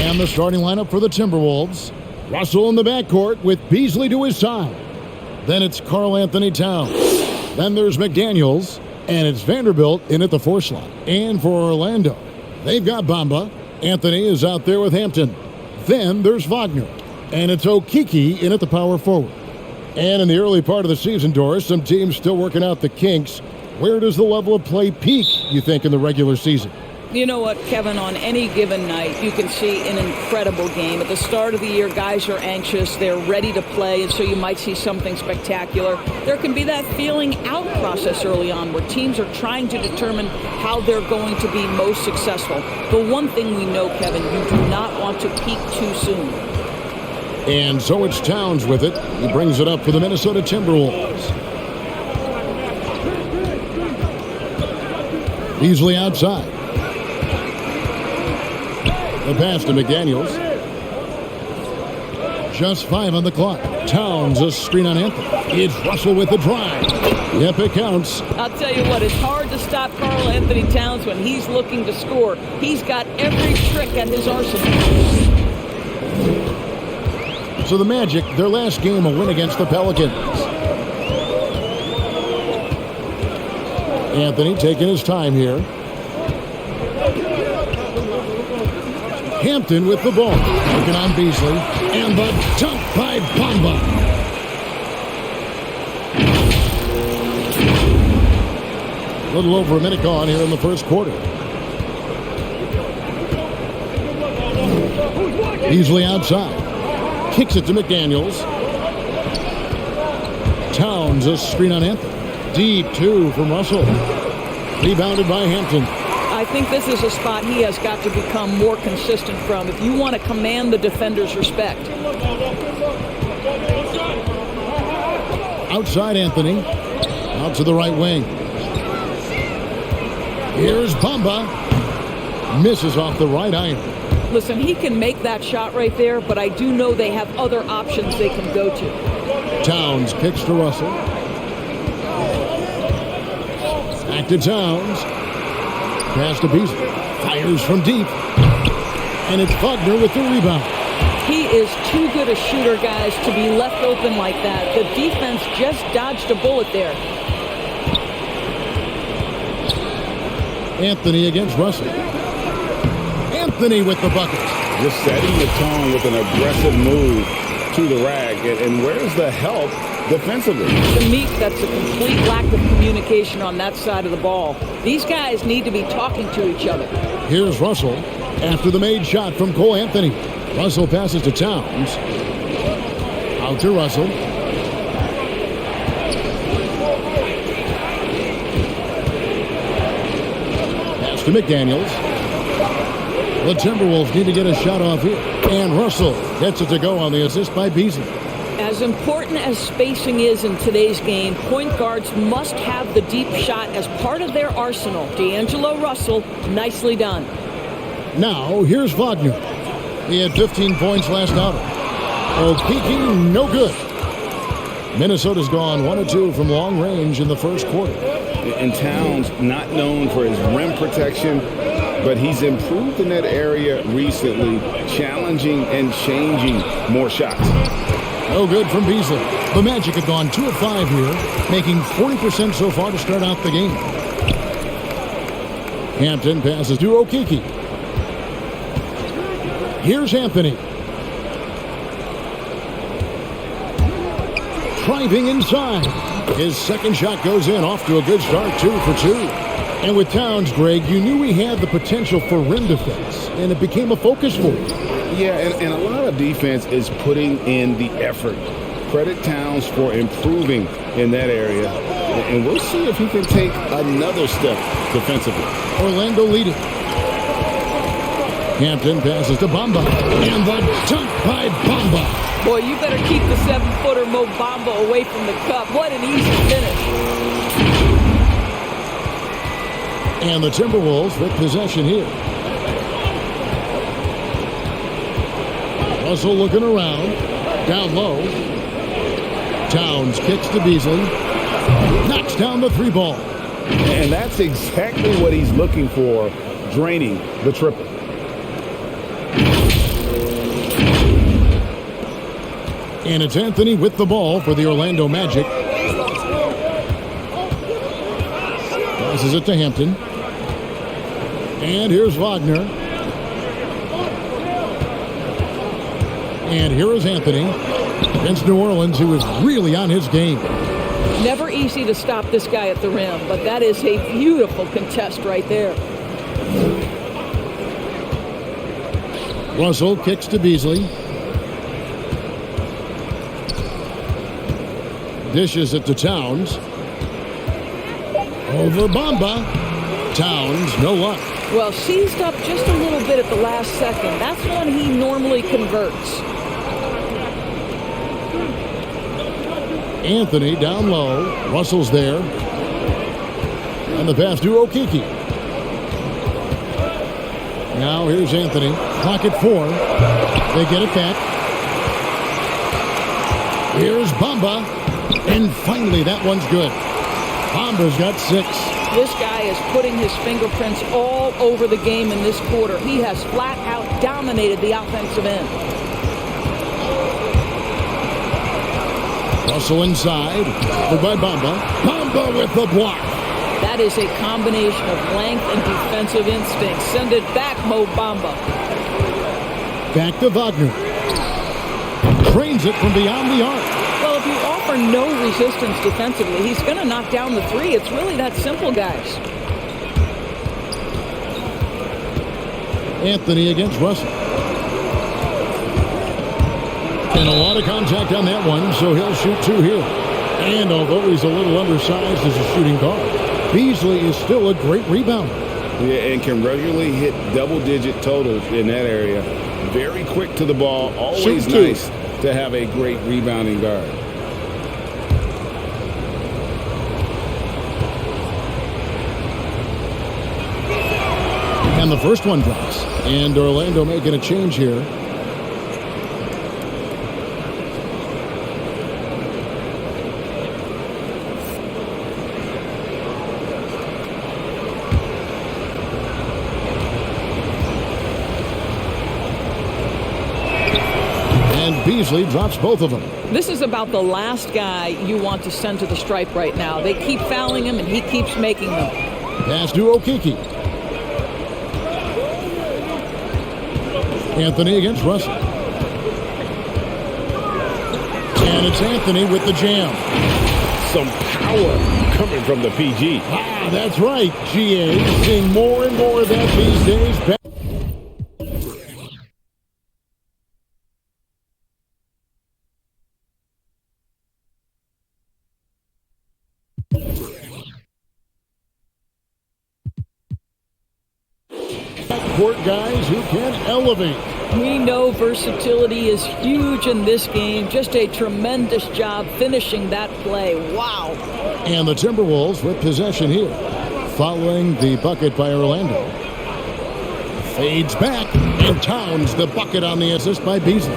And the starting lineup for the Timberwolves. Russell in the backcourt with Beasley to his side. Then it's Karl Anthony Towns. Then there's McDaniels. And it's Vanderbilt in at the 4 slot. And for Orlando, they've got Bamba. Anthony is out there with Hampton. Then there's Wagner. And it's Okeke in at the power forward. And in the early part of the season, Doris, some teams still working out the kinks. Where does the level of play peak, you think, in the regular season? You know what, Kevin, on any given night, you can see an incredible game. At the start of the year, guys are anxious, they're ready to play, and so you might see something spectacular. There can be that feeling out process early on where teams are trying to determine how they're going to be most successful. The one thing we know, Kevin, you do not want to peak too soon. And so it's Towns with it. He brings it up for the Minnesota Timberwolves. Beasley outside. The pass to McDaniels. Just 5 on the clock. Towns a screen on Anthony. It's Russell with the drive. Yep, it counts. I'll tell you what, it's hard to stop Karl Anthony Towns when he's looking to score. He's got every trick at his arsenal. So the Magic, their last game, a win against the Pelicans. Anthony taking his time here. Hampton with the ball. Working on Beasley. And the dunk by Bamba. A little over a minute gone here in the first quarter. Beasley outside. Kicks it to McDaniels. Towns a screen on Anthony. Deep 2 from Russell. Rebounded by Hampton. I think this is a spot he has got to become more consistent from if you want to command the defender's respect. Outside Anthony. Out to the right wing. Here's Bamba. Misses off the right iron. Listen, he can make that shot right there, but I do know they have other options they can go to. Towns kicks to Russell. Back to Towns. Pass to Beasley. Fires from deep. And it's Wagner with the rebound. He is too good a shooter, guys, to be left open like that. The defense just dodged a bullet there. Anthony against Russell. Anthony with the bucket. Just setting the tone with an aggressive move to the rack. And where's the help defensively? To me, that's a complete lack of communication on that side of the ball. These guys need to be talking to each other. Here's Russell after the made shot from Cole Anthony. Russell passes to Towns. Out to Russell. Pass to McDaniels. The Timberwolves need to get a shot off here. And Russell gets it to go on the assist by Beasley. As important as spacing is in today's game, point guards must have the deep shot as part of their arsenal. D'Angelo Russell, nicely done. Now, here's Wagner. He had 15 points last outing. Okeke, no good. Minnesota's gone 1 of 2 from long range in the first quarter. And Towns, not known for his rim protection, but he's improved in that area recently, challenging and changing more shots. No good from Beasley. The Magic have gone 2 of 5 here, making 40% so far to start out the game. Hampton passes to Okeke. Here's Anthony. Driving inside. His second shot goes in, off to a good start, 2 for 2. And with Towns, Greg, you knew he had the potential for rim defense, and it became a focus for him. Yeah, and a lot of defense is putting in the effort. Credit Towns for improving in that area, and we'll see if he can take another step defensively. Orlando leading. Hampton passes to Bamba, and the dunk by Bamba. Boy, you better keep the 7-footer Mo Bamba away from the cup. What an easy finish. And the Timberwolves with possession here. Russell looking around. Down low. Towns kicks to Beasley. Knocks down the 3-ball. And that's exactly what he's looking for, draining the triple. And it's Anthony with the ball for the Orlando Magic. Passes it to Hampton. And here's Wagner. And here is Anthony against New Orleans, who is really on his game. Never easy to stop this guy at the rim, but that is a beautiful contest right there. Russell kicks to Beasley. Dishes it to Towns. Over Bamba. Towns, no luck. Well, seized up just a little bit at the last second. That's when he normally converts. Anthony down low. Russell's there. And the pass to Okeke. Now here's Anthony. Clock at 4. They get it back. Here's Bamba. And finally, that one's good. Bamba's got 6. This guy is putting his fingerprints all over the game in this quarter. He has flat out dominated the offensive end. Russell inside. Over by Bamba. Bamba with the block. That is a combination of length and defensive instinct. Send it back, Mo Bamba. Back to Wagner. Trains it from beyond the arc. Well, if you offer no resistance defensively, he's going to knock down the 3. It's really that simple, guys. Anthony against Russell. And a lot of contact on that one, so he'll shoot 2 here. And although he's a little undersized as a shooting guard, Beasley is still a great rebounder. Yeah, and can regularly hit double-digit totals in that area. Very quick to the ball. Always nice to have a great rebounding guard. And the first one drops. And Orlando making a change here. Beasley drops both of them. This is about the last guy you want to send to the stripe right now. They keep fouling him, and he keeps making them. Pass to Okeke. Anthony against Russell. And it's Anthony with the jam. Some power coming from the PG. Ah, that's right, GA. Seeing more and more of that these days. Court guys who can elevate. We know versatility is huge in this game. Just a tremendous job finishing that play. Wow. And the Timberwolves with possession here, following the bucket by Orlando. Fades back, and Towns the bucket on the assist by Beasley.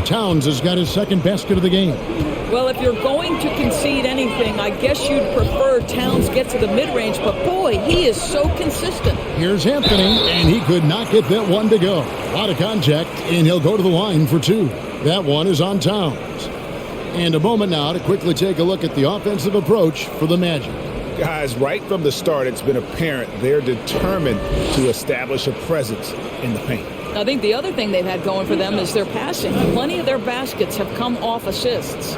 Towns has got his second basket of the game. Well, if you're going to concede anything, I guess you'd prefer Towns get to the mid-range, but boy, he is so consistent. Here's Anthony, and he could not get that one to go. A lot of contact, and he'll go to the line for 2. That one is on Towns. And a moment now to quickly take a look at the offensive approach for the Magic. Guys, right from the start, it's been apparent they're determined to establish a presence in the paint. I think the other thing they've had going for them is their passing. Plenty of their baskets have come off assists.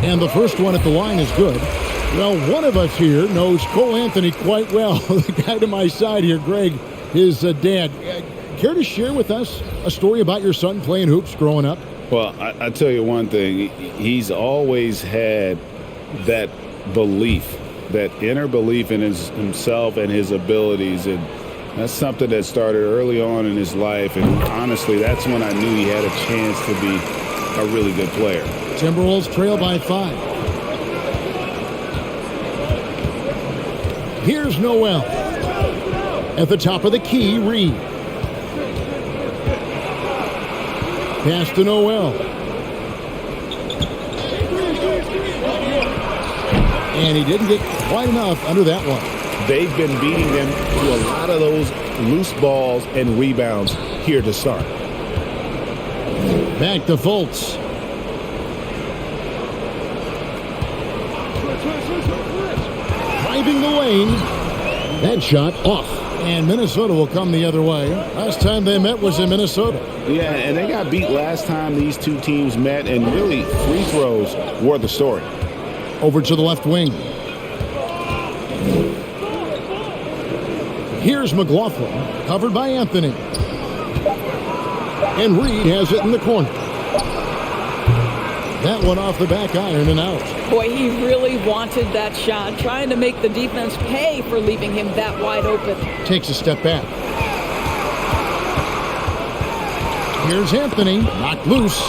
And the first one at the line is good. Well, one of us here knows Cole Anthony quite well. The guy to my side here, Greg, his dad. Care to share with us a story about your son playing hoops growing up? Well, I tell you one thing. He's always had that belief, that inner belief in himself and his abilities. And that's something that started early on in his life. And honestly, that's when I knew he had a chance to be a really good player. Timberwolves trail by 5. Here's Noel. At the top of the key, Reed. Pass to Noel. And he didn't get quite enough under that one. they've been beating them to a lot of those loose balls and rebounds here to start. Back to Fultz. Driving the lane. That shot off. And Minnesota will come the other way. Last time they met was in Minnesota. Yeah, and they got beat last time these two teams met, and really free throws were the story. Over to the left wing. Here's McLaughlin, covered by Anthony. And Reed has it in the corner. That one off the back iron and out. Boy, he really wanted that shot, trying to make the defense pay for leaving him that wide open. Takes a step back. Here's Anthony, knocked loose.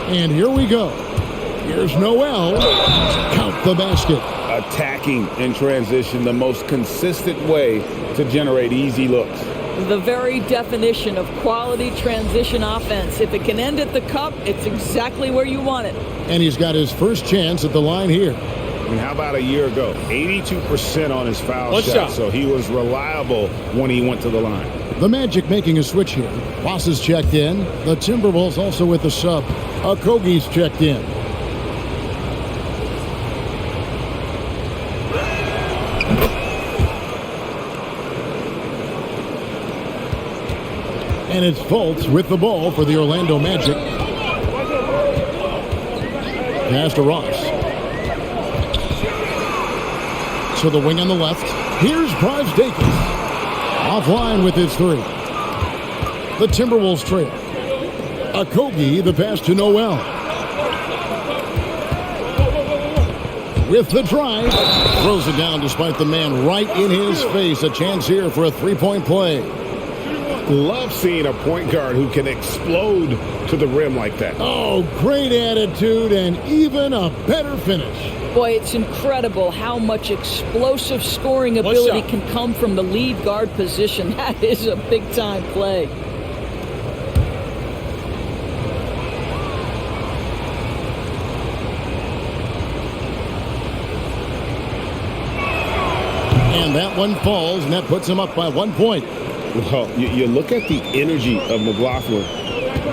And here we go. Here's Noel. Count the basket. Attacking in transition, the most consistent way to generate easy looks. The very definition of quality transition offense. If it can end at the cup, it's exactly where you want it. And he's got his first chance at the line here. I mean, how about a year ago? 82% on his foul shot, so he was reliable when he went to the line. The Magic making a switch here. Ross is checked in. The Timberwolves also with the sub. Okogie's checked in. And it's Fultz with the ball for the Orlando Magic. Pass to Ross. So the wing on the left. Here's Brajdakas. Offline with his three. The Timberwolves trail. Okogie, the pass to Noel. With the drive. Throws it down despite the man right in his face. A chance here for a three-point play. Love seeing a point guard who can explode to the rim like that. Oh, great attitude and even a better finish. Boy, it's incredible how much explosive scoring ability can come from the lead guard position. That is a big-time play. And that one falls, and that puts him up by 1 point. Well, you look at the energy of McLaughlin.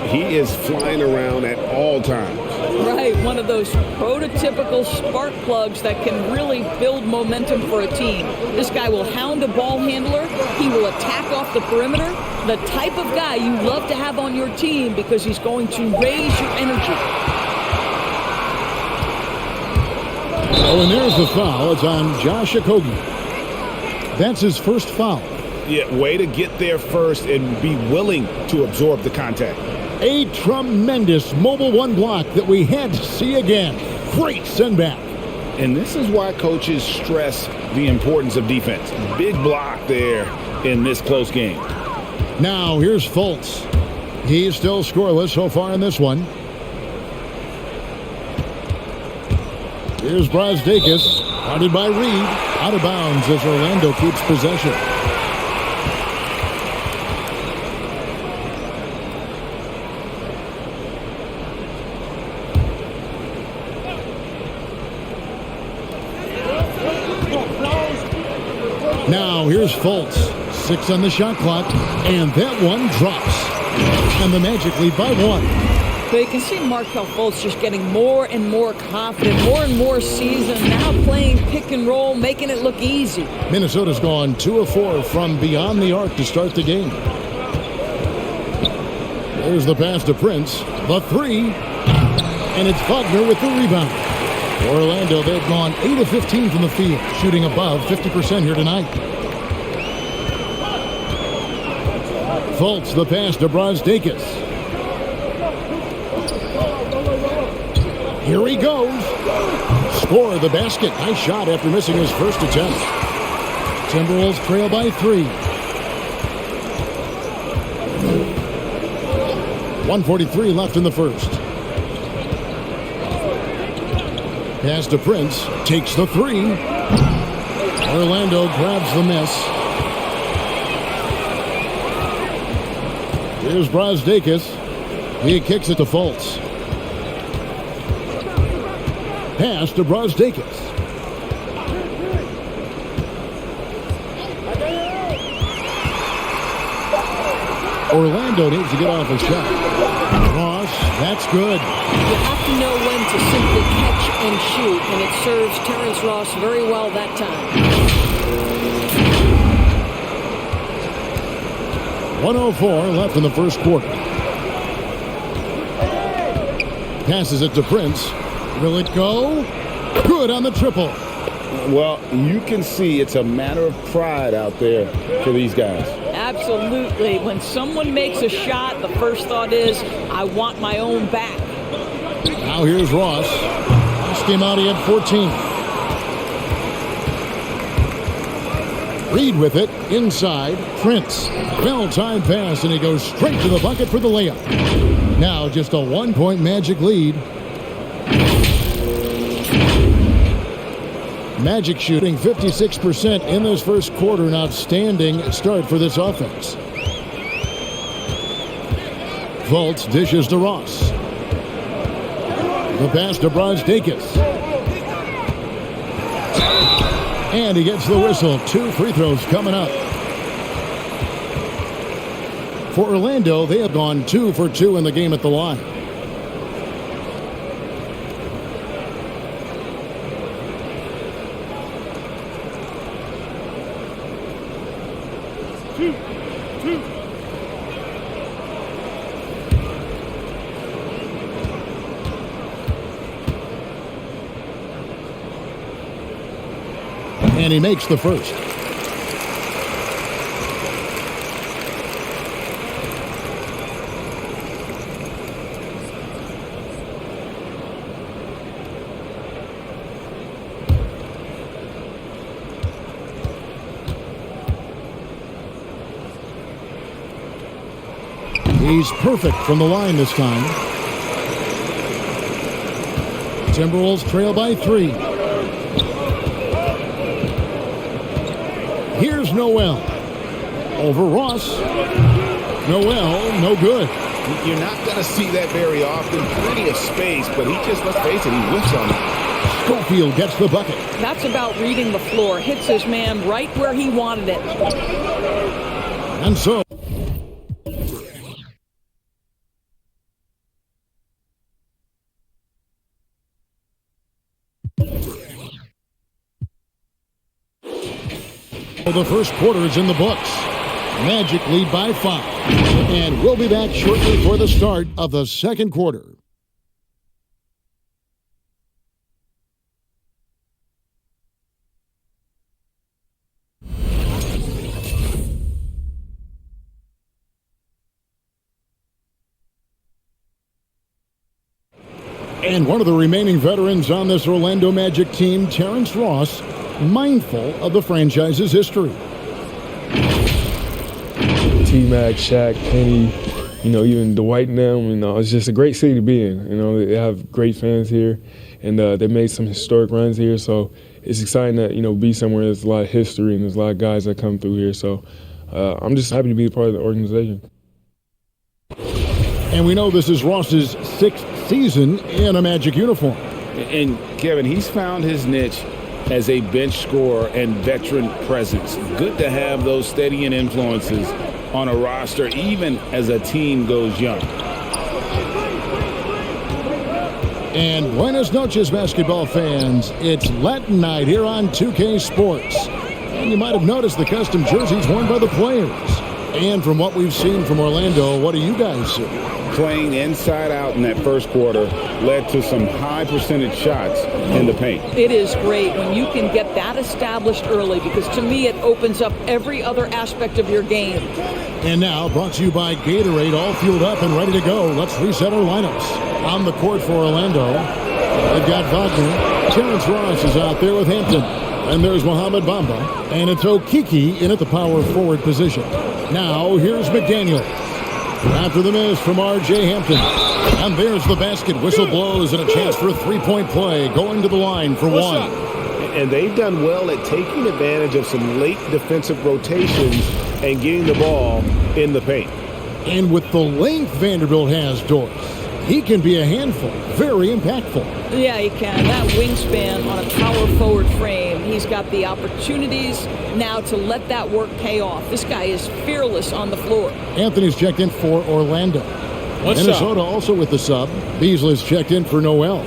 He is flying around at all times. Right, one of those prototypical spark plugs that can really build momentum for a team. This guy will hound a ball handler. He will attack off the perimeter. The type of guy you love to have on your team because he's going to raise your energy. Oh, and there's the foul. It's on Josh Okogie. That's his first foul. Yeah, way to get there first and be willing to absorb the contact. A tremendous mobile one block that we had to see again. Great send back. And this is why coaches stress the importance of defense. Big block there in this close game. Now here's Fultz. He's still scoreless so far in this one. Here's Brajdakas. Guarded by Reed. Out of bounds as Orlando keeps possession. Now here's Fultz. 6 on the shot clock. And that one drops. And the Magic lead by 1. So you can see Markelle Fultz just getting more and more confident, more and more seasoned, now playing pick and roll, making it look easy. Minnesota's gone 2 of 4 from beyond the arc to start the game. There's the pass to Prince. The three. And it's Wagner with the rebound. Orlando, they've gone 8 of 15 from the field, shooting above 50% here tonight. Fultz, the pass to Brajdakas. Here he goes. Score the basket. Nice shot after missing his first attempt. Timberwolves trail by 3. 1:43 left in the first. Pass to Prince. Takes the three. Orlando grabs the miss. Here's Brajdakas. He kicks it to Fultz. Pass to Brajdakas. Orlando needs to get off a shot. Ross, that's good. You have to know when to simply catch and shoot, and it serves Terrence Ross very well that time. 1:04 left in the first quarter. Passes it to Prince. Will it go? Good on the triple. Well, you can see it's a matter of pride out there for these guys. Absolutely. When someone makes a shot, the first thought is, I want my own back. Now here's Ross. Last game out, he had 14. Reed with it, inside, Prince. Well-timed pass, and he goes straight to the bucket for the layup. Now just a 1-point Magic lead. Magic shooting 56% in this first quarter. An outstanding start for this offense. Fultz dishes to Ross. The pass to Brosdakis. And he gets the whistle. 2 free throws coming up. For Orlando, they have gone 2 for 2 in the game at the line. And he makes the first. He's perfect from the line this time. Timberwolves trail by 3. Here's Noel. Over Ross. Noel, no good. You're not going to see that very often. Plenty of space, but he just, let's face it, he whiffs on it. Schofield gets the bucket. That's about reading the floor. Hits his man right where he wanted it. And so the first quarter is in the books. Magic lead by 5. And we'll be back shortly for the start of the second quarter. And one of the remaining veterans on this Orlando Magic team, Terrence Ross, mindful of the franchise's history. T-Mac, Shaq, Penny, even Dwight and them, it's just a great city to be in. They have great fans here, and they made some historic runs here, so it's exciting to, be somewhere there's a lot of history and there's a lot of guys that come through here, so I'm just happy to be a part of the organization. And we know this is Ross's 6th season in a Magic uniform. And Kevin, he's found his niche as a bench scorer and veteran presence. Good to have those steadying influences on a roster, even as a team goes young. And buenas noches, basketball fans. It's Latin night here on 2K Sports. And you might have noticed the custom jerseys worn by the players. And from what we've seen from Orlando, what do you guys see? Playing inside out in that first quarter led to some high percentage shots in the paint. It is great when you can get that established early, because to me it opens up every other aspect of your game. And now, brought to you by Gatorade, all fueled up and ready to go. Let's reset our lineups. On the court for Orlando, they've got Wagner. Terrence Ross is out there with Hampton. And there's Mohamed Bamba. And it's Okiki in at the power forward position. Now, here's McDaniel. After the miss from R.J. Hampton. And there's the basket. Whistle blows and a chance for a three-point play. Going to the line for one. And they've done well at taking advantage of some late defensive rotations and getting the ball in the paint. And with the length Vanderbilt has, Doris, He can be a handful, very impactful. Yeah, he can. That wingspan on a power forward frame, he's got the opportunities now to let that work pay off. This guy is fearless on the floor. Anthony's checked in for Orlando. Minnesota also with the sub. Beasley's checked in for Noel.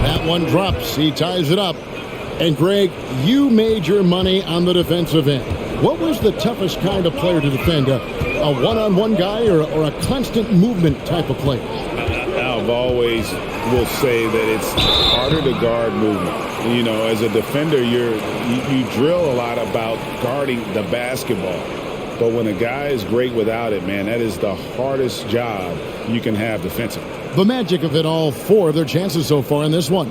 That one drops. He ties it up. And Greg, you made your money on the defensive end. What was the toughest kind of player to defend? A one-on-one guy or a constant movement type of player? I've always will say that it's harder to guard movement. You know, as a defender, you drill a lot about guarding the basketball. But when a guy is great without it, man, that is the hardest job you can have defensively. The Magic have hit all 4 of their chances so far in this one.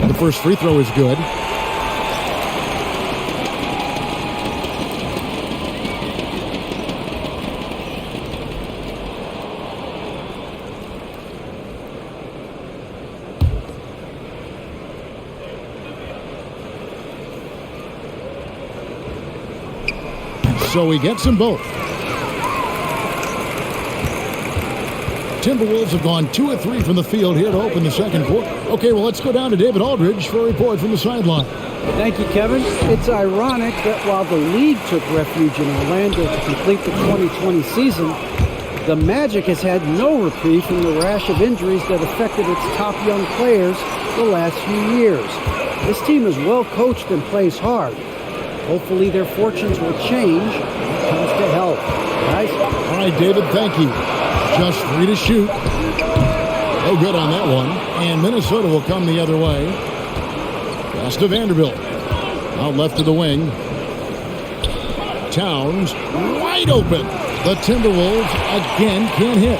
The first free throw is good. So he gets them both. Timberwolves have gone 2 of 3 from the field here to open the second quarter. Okay, well, let's go down to David Aldridge for a report from the sideline. Thank you, Kevin. It's ironic that while the league took refuge in Orlando to complete the 2020 season, the Magic has had no reprieve from the rash of injuries that affected its top young players the last few years. This team is well coached and plays hard. Hopefully their fortunes will change when it comes to health. Guys? All right, David, thank you. Just 3 to shoot. No good on that one. And Minnesota will come the other way. Pass to Vanderbilt. Out left to the wing. Towns wide open. The Timberwolves again can't hit.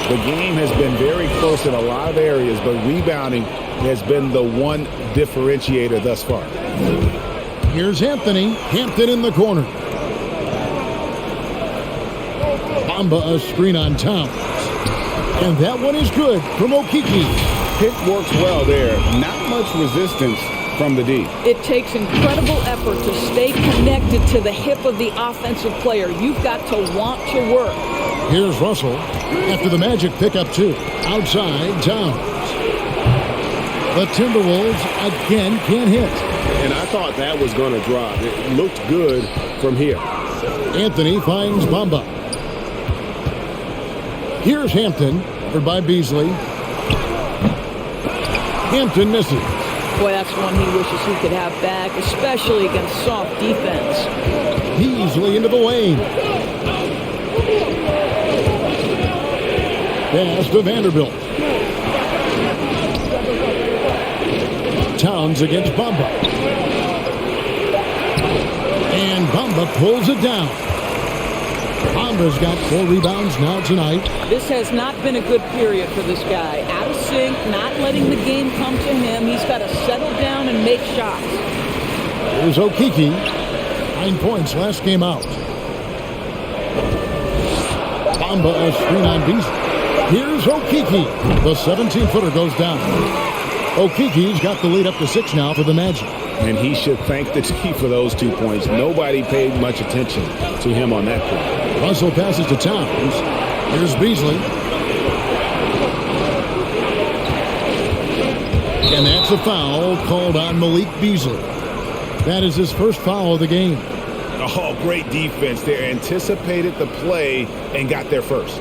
The game has been very close in a lot of areas, but rebounding has been the one differentiator thus far. Here's Anthony. Hampton in the corner. Bamba a screen on Towns. And that one is good from Okiki. Pick works well there. Not much resistance from the D. It takes incredible effort to stay connected to the hip of the offensive player. You've got to want to work. Here's Russell. After the Magic pick up 2. Outside, Towns. The Timberwolves again can't hit. And I thought that was going to drop. It looked good from here. Anthony finds Bamba. Here's Hampton, covered by Beasley. Hampton misses. Boy, that's one he wishes he could have back, especially against soft defense. Beasley into the lane. Pass to Vanderbilt. Towns against Bamba. And Bamba pulls it down. Bamba's got 4 rebounds now tonight. This has not been a good period for this guy. Out of sync, not letting the game come to him. He's got to settle down and make shots. Here's Okiki. 9 points last game out. Bamba a screen on Beasley. Here's Okiki. The 17-footer goes down. Okiki's got the lead up to 6 now for the Magic. And he should thank the team for those 2 points. Nobody paid much attention to him on that point. Russell passes to Towns. Here's Beasley. And that's a foul called on Malik Beasley. That is his first foul of the game. Oh, great defense there. Anticipated the play and got there first.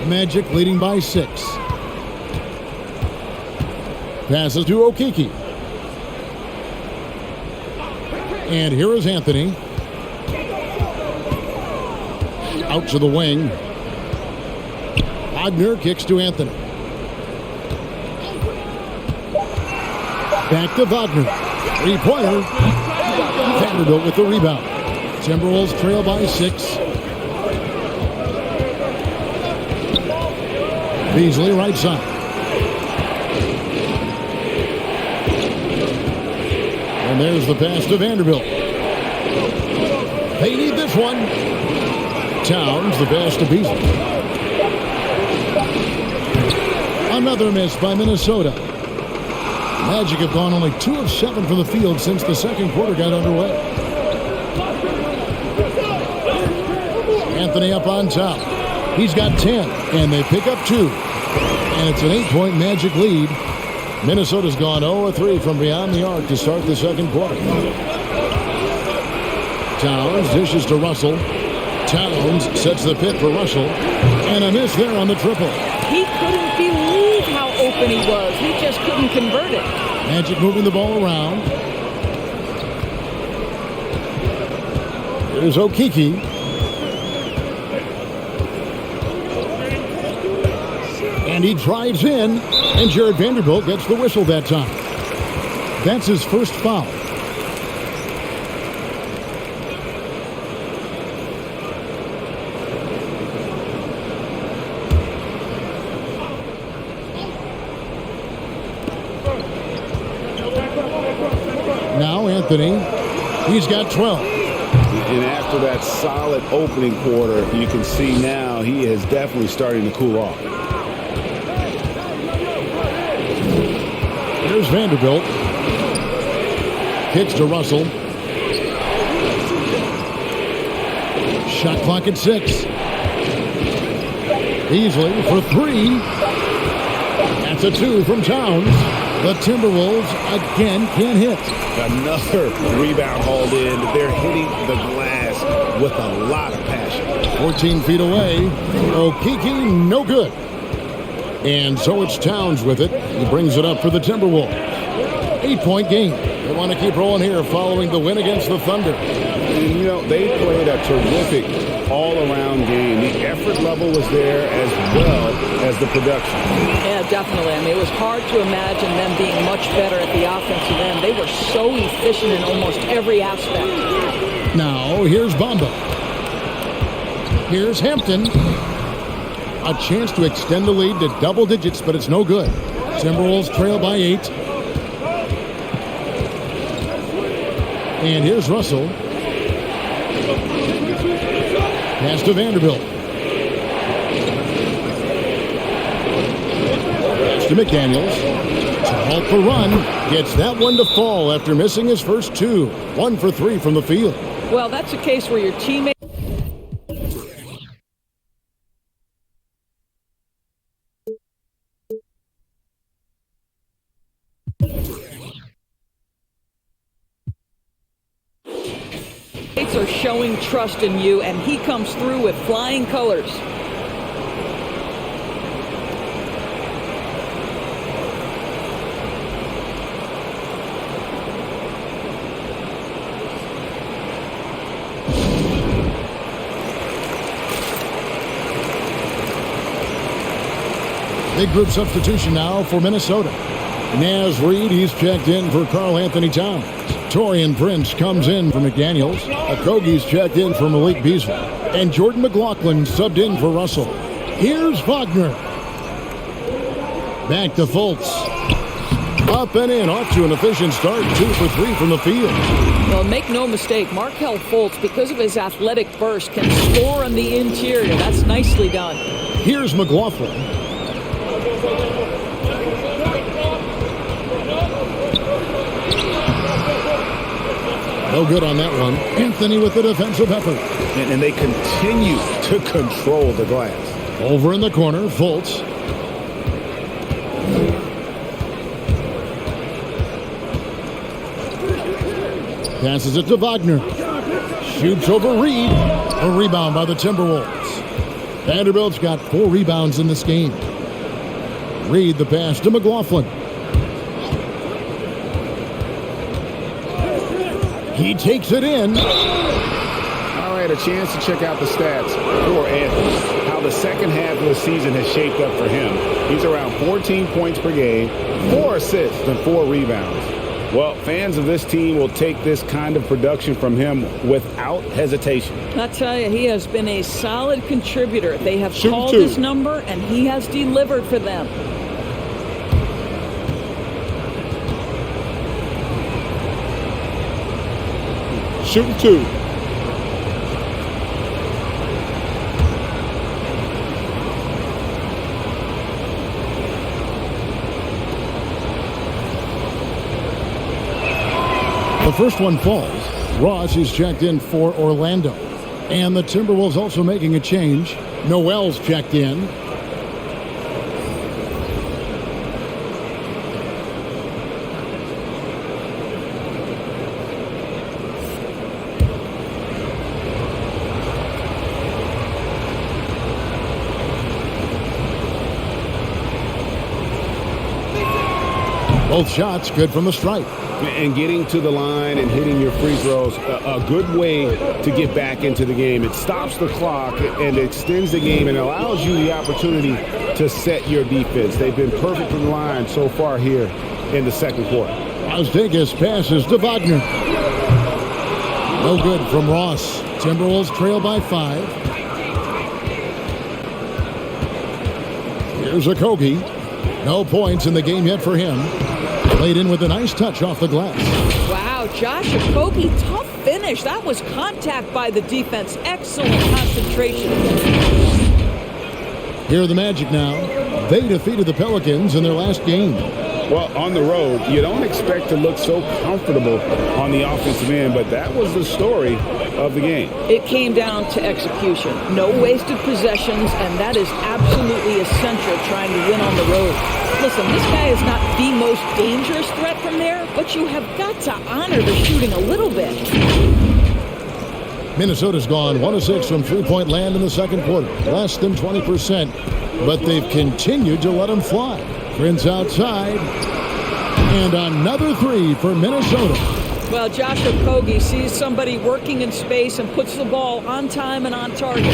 Magic leading by 6. Passes to Okiki. And here is Anthony. Out to the wing. Wagner kicks to Anthony. Back to Wagner. 3-pointer. Vanderbilt with the rebound. Timberwolves trail by 6. Beasley right side. And there's the pass to Vanderbilt. They need this one. Towns, the pass to Beasley. Another miss by Minnesota. Magic have gone only 2 of 7 from the field since the second quarter got underway. Anthony up on top. He's got 10, and they pick up 2. And it's an 8-point Magic lead. Minnesota's gone 0-3 from beyond the arc to start the second quarter. Towns dishes to Russell. Towns sets the pick for Russell. And a miss there on the triple. He couldn't believe how open he was. He just couldn't convert it. Magic moving the ball around. Here's Okeke. And he drives in, and Jared Vanderbilt gets the whistle that time. That's his first foul. Now Anthony, he's got 12. And after that solid opening quarter, you can see now he is definitely starting to cool off. Here's Vanderbilt. Kicks to Russell. Shot clock at 6. Beasley for 3. That's a 2 from Towns. The Timberwolves again can't hit. Another rebound hauled in. They're hitting the glass with a lot of passion. 14 feet away. Okeke, no good. And so it's Towns with it. He brings it up for the Timberwolves. 8-point game. They want to keep rolling here following the win against the Thunder. And, you know, they played a terrific all-around game. The effort level was there as well as the production. Yeah, definitely. I mean, it was hard to imagine them being much better at the offensive end. They were so efficient in almost every aspect. Now, here's Bamba. Here's Hampton. A chance to extend the lead to double digits, but it's no good. Timberwolves trail by 8. And here's Russell. Pass to Vanderbilt. Pass to McDaniels. To halt the run. Gets that one to fall after missing his first 2. 1 for 3 from the field. Well, that's a case where your teammate... are showing trust in you, and he comes through with flying colors. Big group substitution now for Minnesota. Naz Reid, he's checked in for Karl Anthony Towns. Torian Prince comes in for McDaniels. Okogie's checked in for Malik Beasley. And Jordan McLaughlin subbed in for Russell. Here's Wagner. Back to Fultz. Up and in, off to an efficient start. 2 for 3 from the field. Well, make no mistake, Markelle Fultz, because of his athletic burst, can score on the interior. That's nicely done. Here's McLaughlin. No good on that one. Anthony with the defensive effort. And they continue to control the glass. Over in the corner, Fultz. Passes it to Wagner. Shoots over Reid. A rebound by the Timberwolves. Vanderbilt's got 4 rebounds in this game. Reid the pass to McLaughlin. He takes it in. All right, a chance to check out the stats for Anthony. How the second half of the season has shaped up for him. He's around 14 points per game, 4 assists, and 4 rebounds. Well, fans of this team will take this kind of production from him without hesitation. I tell you, he has been a solid contributor. They have called his number, and he has delivered for them. shooting 2. The first one falls. Ross is checked in for Orlando. And the Timberwolves also making a change. Noel's checked in. Both shots good from the stripe. And getting to the line and hitting your free throws, a good way to get back into the game. It stops the clock and extends the game and allows you the opportunity to set your defense. They've been perfect from the line so far here in the second quarter. Las Vegas passes to Wagner. No good from Ross. Timberwolves trail by 5. Here's Okogie. No points in the game yet for him. Played in with a nice touch off the glass. Wow, Josh Okogie, tough finish. That was contact by the defense. Excellent concentration. Here are the Magic now. They defeated the Pelicans in their last game. Well, on the road, you don't expect to look so comfortable on the offensive end, but that was the story of the game. It came down to execution. No wasted possessions, and that is absolutely essential trying to win on the road. Listen, this guy is not the most dangerous threat from there, but you have got to honor the shooting a little bit. Minnesota's gone 1 of 6 from three-point land in the second quarter. Less than 20%, but they've continued to let them fly. Prince outside. And another 3 for Minnesota. Well, Josh Okogie sees somebody working in space and puts the ball on time and on target.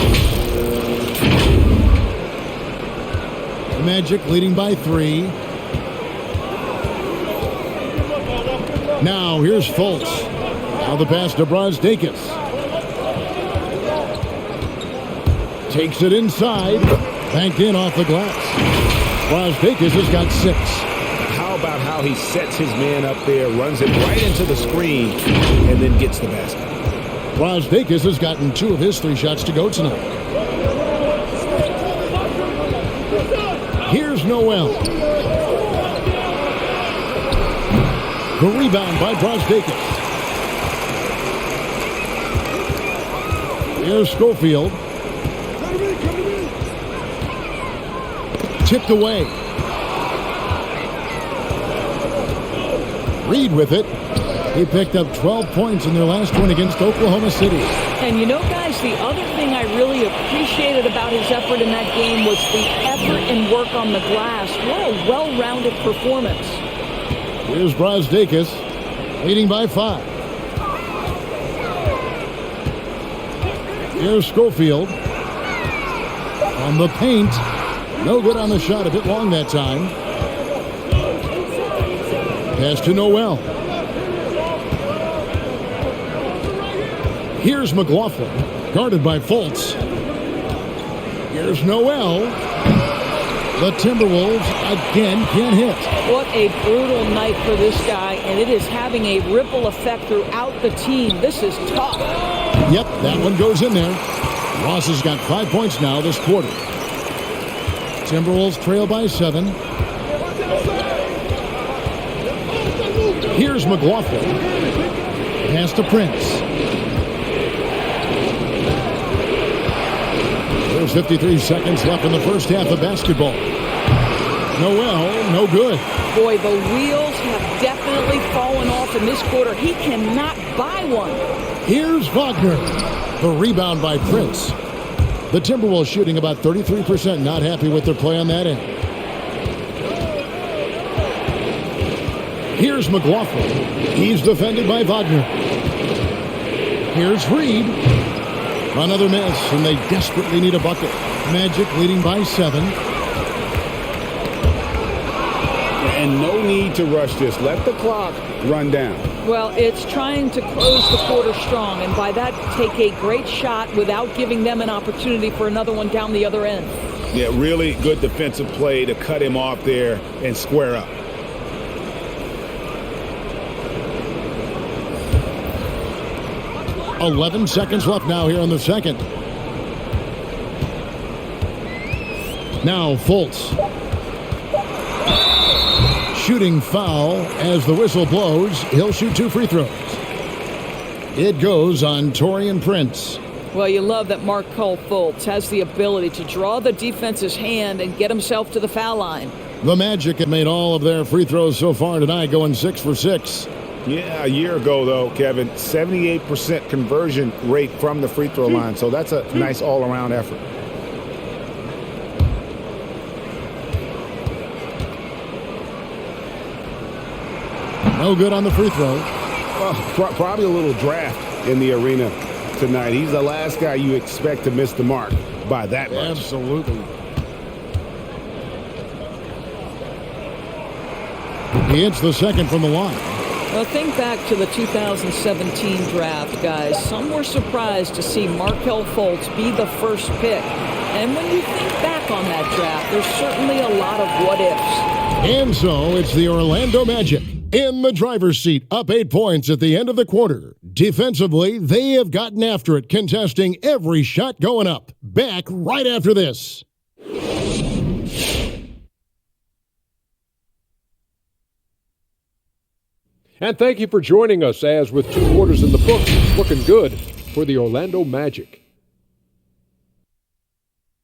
The Magic leading by 3. Now here's Fultz. Now the pass to Brazdeikis. Takes it inside. Banked in off the glass. Brazdeikis has got 6. How about how he sets his man up there, runs it right into the screen, and then gets the basket. Brazdeikis has gotten 2 of his 3 shots to go tonight. Here's Noel. The rebound by Brazdeikis. Here's Schofield. Tipped away. Reed with it. He picked up 12 points in their last one against Oklahoma City. And you know, guys, the other thing I really appreciated about his effort in that game was the effort and work on the glass. What a well-rounded performance. Here's Brazdeikis, leading by 5. Here's Schofield. On the paint. No good on the shot, a bit long that time. Pass to Noel. Here's McLaughlin, guarded by Fultz. Here's Noel. The Timberwolves again can't hit. What a brutal night for this guy, and it is having a ripple effect throughout the team. This is tough. Yep, that one goes in there. Ross has got 5 points now this quarter. Timberwolves trail by 7. Here's McLaughlin. Pass to Prince. There's 53 seconds left in the first half of basketball. Noel, no good. Boy, the wheels have definitely fallen off in this quarter. He cannot buy one. Here's Wagner. The rebound by Prince. The Timberwolves shooting about 33%, not happy with their play on that end. Here's McLaughlin. He's defended by Wagner. Here's Reed. Another miss, and they desperately need a bucket. Magic leading by 7. And no need to rush this. Let the clock run down. Well, it's trying to close the quarter strong, and by that, take a great shot without giving them an opportunity for another one down the other end. Yeah, really good defensive play to cut him off there and square up. 11 seconds left now here in the second. Now Fultz. Shooting foul as the whistle blows. He'll shoot 2 free throws. It goes on Taurean Prince. Well, you love that Markelle Fultz has the ability to draw the defense's hand and get himself to the foul line. The Magic have made all of their free throws so far tonight, going 6 for 6. Yeah, a year ago, though, Kevin, 78% conversion rate from the free throw line. So that's a nice all-around effort. No good on the free throw. Well, probably a little draft in the arena tonight. He's the last guy you expect to miss the mark by that much. Absolutely. He hits the second from the line. Well, think back to the 2017 draft, guys. Some were surprised to see Markelle Fultz be the first pick. And when you think back on that draft, there's certainly a lot of what-ifs. And so it's the Orlando Magic in the driver's seat, up 8 points at the end of the quarter. Defensively, they have gotten after it, contesting every shot going up. Back right after this. And thank you for joining us as with 2 quarters in the books, it's looking good for the Orlando Magic.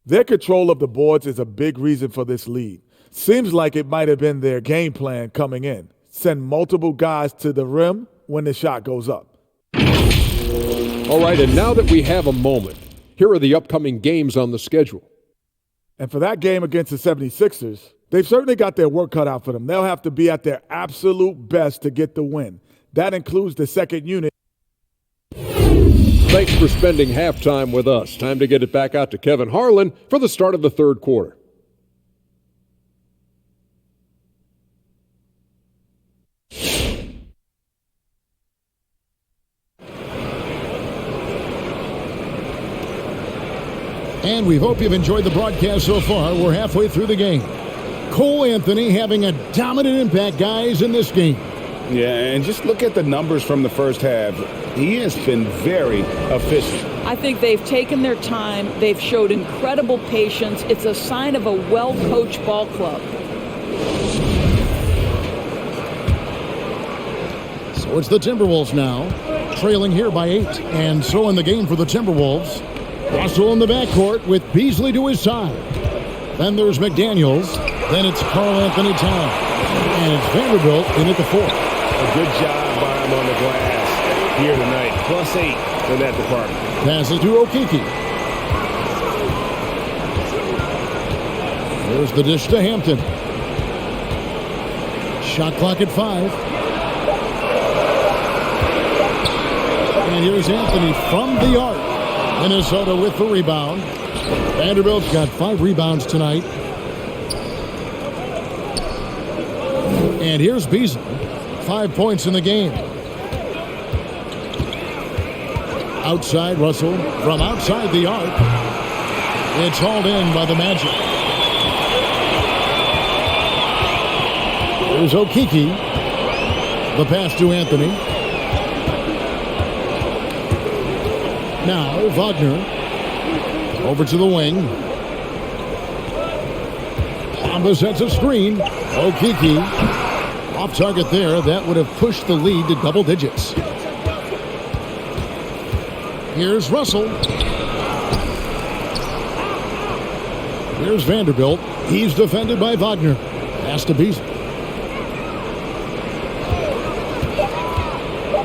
Their control of the boards is a big reason for this lead. Seems like it might have been their game plan coming in. Send multiple guys to the rim when the shot goes up. All right, and now that we have a moment, here are the upcoming games on the schedule. And for that game against the 76ers, they've certainly got their work cut out for them. They'll have to be at their absolute best to get the win. That includes the second unit. Thanks for spending halftime with us. Time to get it back out to Kevin Harlan for the start of the third quarter. And we hope you've enjoyed the broadcast so far. We're halfway through the game. Cole Anthony having a dominant impact, guys, in this game. Yeah, and just look at the numbers from the first half. He has been very efficient. I think they've taken their time. They've showed incredible patience. It's a sign of a well-coached ball club. So it's the Timberwolves now, trailing here by 8. And so in the game for the Timberwolves, Russell in the backcourt with Beasley to his side. Then there's McDaniels. Then it's Karl-Anthony Towns. And it's Vanderbilt in at the 4th. A good job by him on the glass here tonight. +8 in that department. Passes to Okeke. There's the dish to Hampton. Shot clock at 5. And here's Anthony from the arc. Minnesota with the rebound. Vanderbilt's got 5 rebounds tonight. And here's Beasley. 5 points in the game. Outside Russell from outside the arc. It's hauled in by the Magic. There's Okeke. The pass to Anthony. Now Wagner. Over to the wing. Bamba sets a screen. Okeke off target there. That would have pushed the lead to double digits. Here's Russell. Here's Vanderbilt. He's defended by Wagner. Pass to Beasley.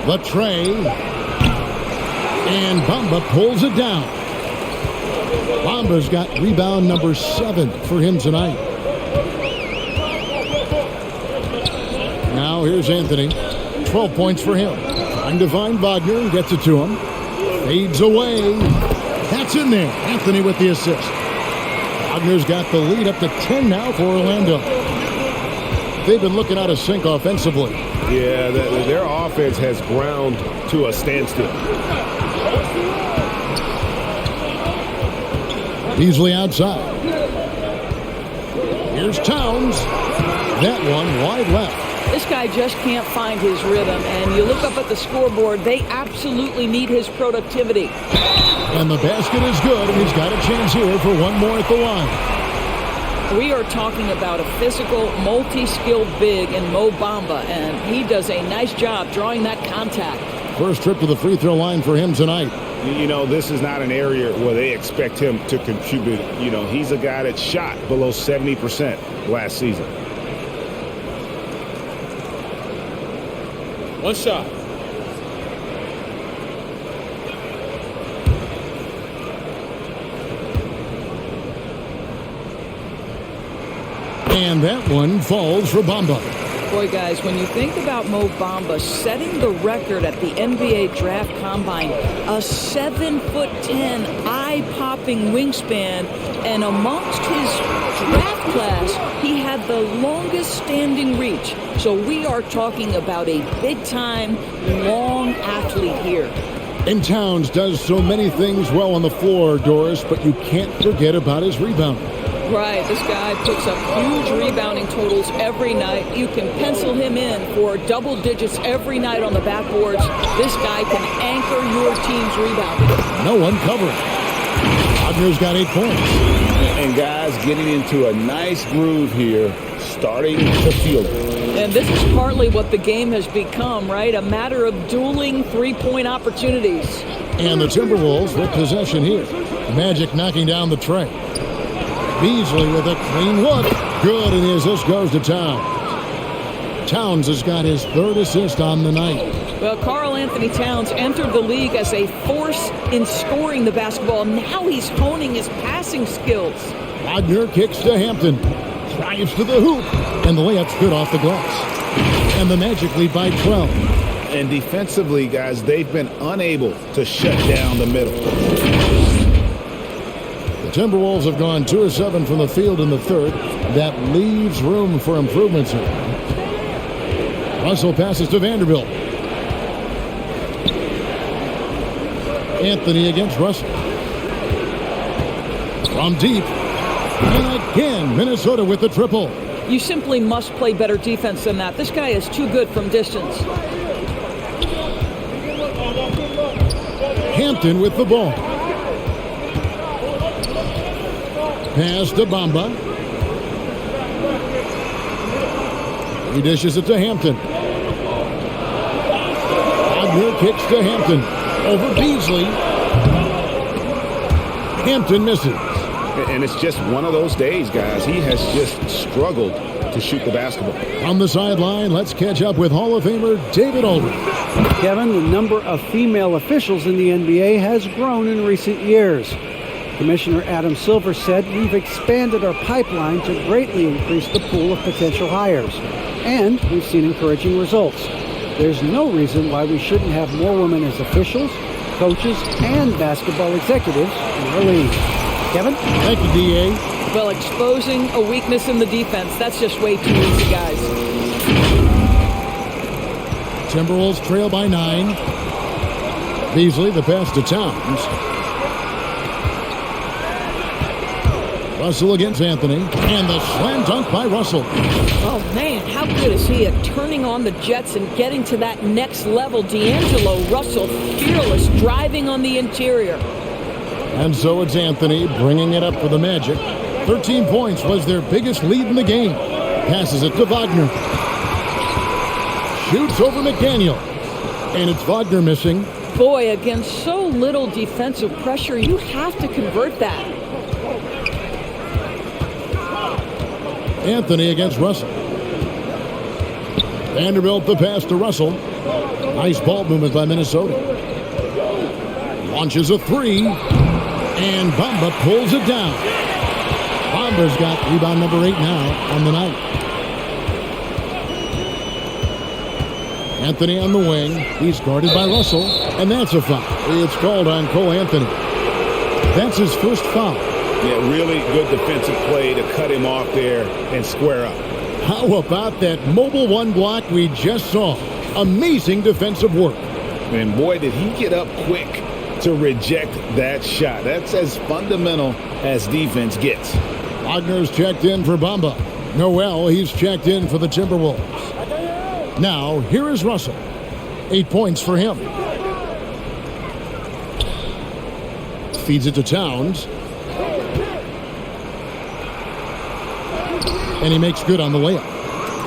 The tray. And Bamba pulls it down. Bamba's got rebound number 7 for him tonight. Now here's Anthony. 12 points for him. Trying to find Wagner and gets it to him. Fades away. That's in there. Anthony with the assist. Wagner's got the lead up to 10 now for Orlando. They've been looking out of sync offensively. Yeah, their offense has ground to a standstill. Beasley outside. Here's Towns. That one wide left. This guy just can't find his rhythm, and you look up at the scoreboard, they absolutely need his productivity. And the basket is good, and he's got a chance here for one more at the line. We are talking about a physical, multi-skilled big in Mo Bamba, and he does a nice job drawing that contact. First trip to the free throw line for him tonight. You know, this is not an area where they expect him to contribute. You know, he's a guy that shot below 70% last season. One shot. And that one falls for Bamba. Boy, guys, when you think about Mo Bamba setting the record at the NBA Draft Combine, a 7'10", eye-popping wingspan, and amongst his draft class, he had the longest standing reach. So we are talking about a big-time, long athlete here. And Towns does so many things well on the floor, Doris, but you can't forget about his rebounding. Right, this guy puts up huge rebounding totals every night. You can pencil him in for double digits every night on the backboards. This guy can anchor your team's rebounding. No one covering. Wagner's got 8 points. And guys getting into a nice groove here, starting to feel it. And this is partly what the game has become, right? A matter of dueling three-point opportunities. And the Timberwolves with possession here. Magic knocking down the tray. Beasley with a clean look. Good, and the assist goes to Towns. Towns has got his 3rd assist on the night. Well, Karl Anthony Towns entered the league as a force in scoring the basketball. Now he's honing his passing skills. Wagner kicks to Hampton. Drives to the hoop. And the layup's good off the glass. And the Magic lead by 12. And defensively, guys, they've been unable to shut down the middle. The Timberwolves have gone 2 of 7 from the field in the 3rd. That leaves room for improvements here. Russell passes to Vanderbilt. Anthony against Russell. From deep. And again, Minnesota with the triple. You simply must play better defense than that. This guy is too good from distance. Hampton with the ball. Pass to Bamba. He dishes it to Hampton. Wagner kicks to Hampton. Over Beasley. Hampton misses. And it's just one of those days, guys. He has just struggled to shoot the basketball. On the sideline, let's catch up with Hall of Famer David Aldridge. Kevin, the number of female officials in the NBA has grown in recent years. Commissioner Adam Silver said, "We've expanded our pipeline to greatly increase the pool of potential hires, and we've seen encouraging results. There's no reason why we shouldn't have more women as officials, coaches, and basketball executives in our league." Kevin? Thank you, D.A. Well, exposing a weakness in the defense, that's just way too easy, guys. Timberwolves trail by 9. Beasley, the pass to Towns. Russell against Anthony. And the slam dunk by Russell. Oh, man, how good is he at turning on the Jets and getting to that next level? D'Angelo Russell, fearless, driving on the interior. And so it's Anthony bringing it up for the Magic. 13 points was their biggest lead in the game. Passes it to Wagner. Shoots over McDaniel. And it's Wagner missing. Boy, against so little defensive pressure, you have to convert that. Anthony against Russell. Vanderbilt the pass to Russell. Nice ball movement by Minnesota. Launches a 3. And Bamba pulls it down. Bamba's got rebound number 8 now on the night. Anthony on the wing. He's guarded by Russell. And that's a foul. It's called on Cole Anthony. That's his first foul. Yeah, really good defensive play to cut him off there and square up. How about that mobile 1 block we just saw? Amazing defensive work. And boy, did he get up quick to reject that shot. That's as fundamental as defense gets. Wagner's checked in for Bamba. Noel, he's checked in for the Timberwolves. Now, here is Russell. 8 points for him. Feeds it to Towns. And he makes good on the layup.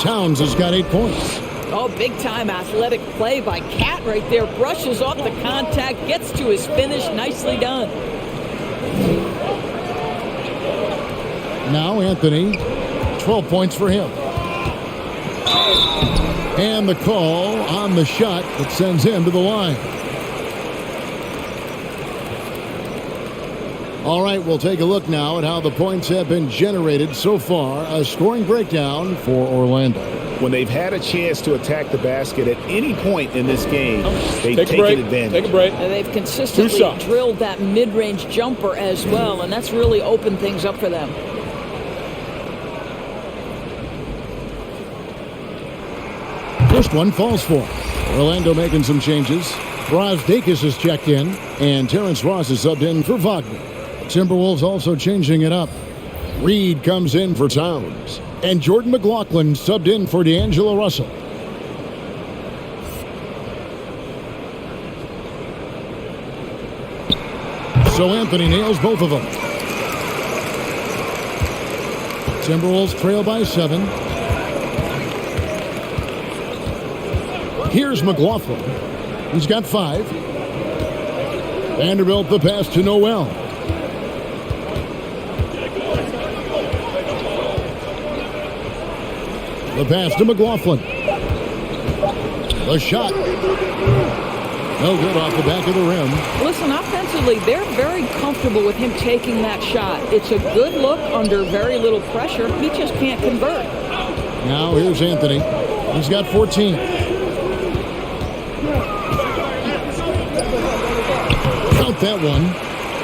Towns has got 8 points. Oh, big-time athletic play by Cat right there. Brushes off the contact, gets to his finish. Nicely done. Now Anthony, 12 points for him. And the call on the shot that sends him to the line. All right, we'll take a look now at how the points have been generated so far. A scoring breakdown for Orlando. When they've had a chance to attack the basket at any point in this game, they've taken advantage. Take a break. And they've consistently drilled that mid-range jumper as well, and that's really opened things up for them. First one falls for Orlando, making some changes. Brazdeikis is checked in, and Terrence Ross is subbed in for Wagner. Timberwolves also changing it up. Reed comes in for Towns, and Jordan McLaughlin subbed in for D'Angelo Russell. So Anthony nails both of them. Timberwolves trail by 7. Here's McLaughlin. He's got 5. Vanderbilt the pass to Noel. The pass to McLaughlin. The shot. No good off the back of the rim. Listen, offensively, they're very comfortable with him taking that shot. It's a good look under very little pressure. He just can't convert. Now here's Anthony. He's got 14. Count that one.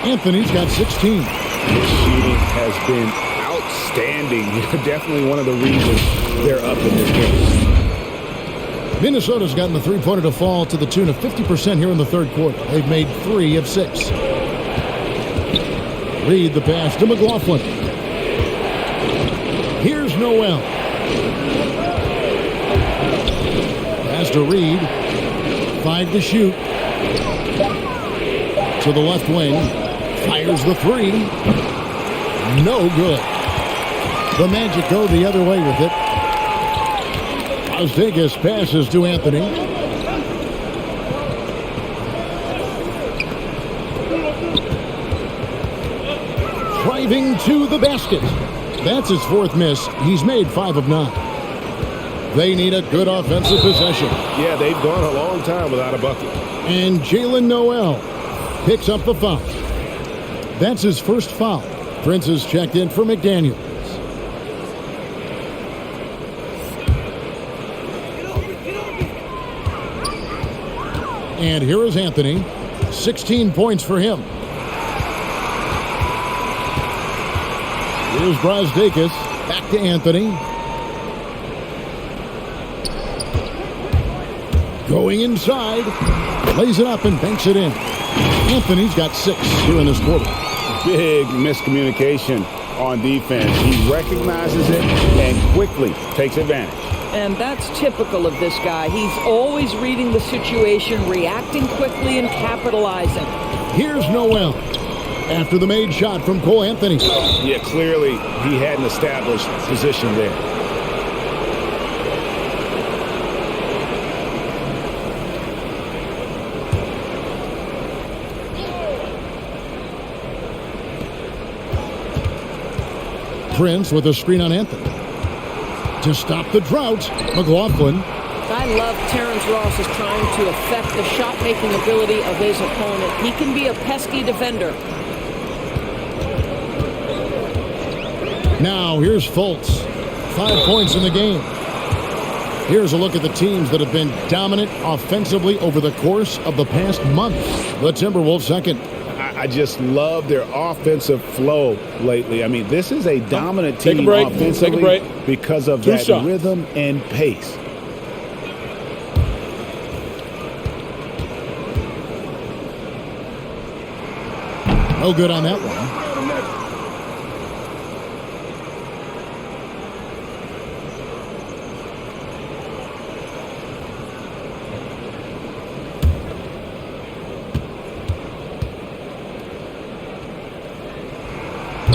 Anthony's got 16. His shooting has been outstanding. Definitely one of the reasons they're up in this game. Minnesota's gotten the three-pointer to fall to the tune of 50% here in the third quarter. They've made 3 of 6. Reed the pass to McLaughlin. Here's Noel. Pass to Reed. 5 to shoot. To the left wing. Fires the 3. No good. The Magic go the other way with it. Brazdeikis passes to Anthony. Driving to the basket. That's his 4th miss. He's made 5 of 9. They need a good offensive possession. Yeah, they've gone a long time without a bucket. And Jalen Noel picks up the foul. That's his first foul. Prince is checked in for McDaniels. And here is Anthony. 16 points for him. Here's Brazdeikis. Back to Anthony. Going inside. Lays it up and banks it in. Anthony's got 6 here in this quarter. Big miscommunication on defense. He recognizes it and quickly takes advantage. And that's typical of this guy. He's always reading the situation, reacting quickly, and capitalizing. Here's Noel. After the made shot from Cole Anthony. Yeah, clearly he hadn't established position there. Prince with a screen on Anthony. To stop the drought, McLaughlin. I love Terrence Ross is trying to affect the shot-making ability of his opponent. He can be a pesky defender. Now here's Fultz. 5 points in the game. Here's a look at the teams that have been dominant offensively over the course of the past month. The Timberwolves second. I just love their offensive flow lately. I mean, this is a dominant team offensively because of that rhythm and pace. No good on that one.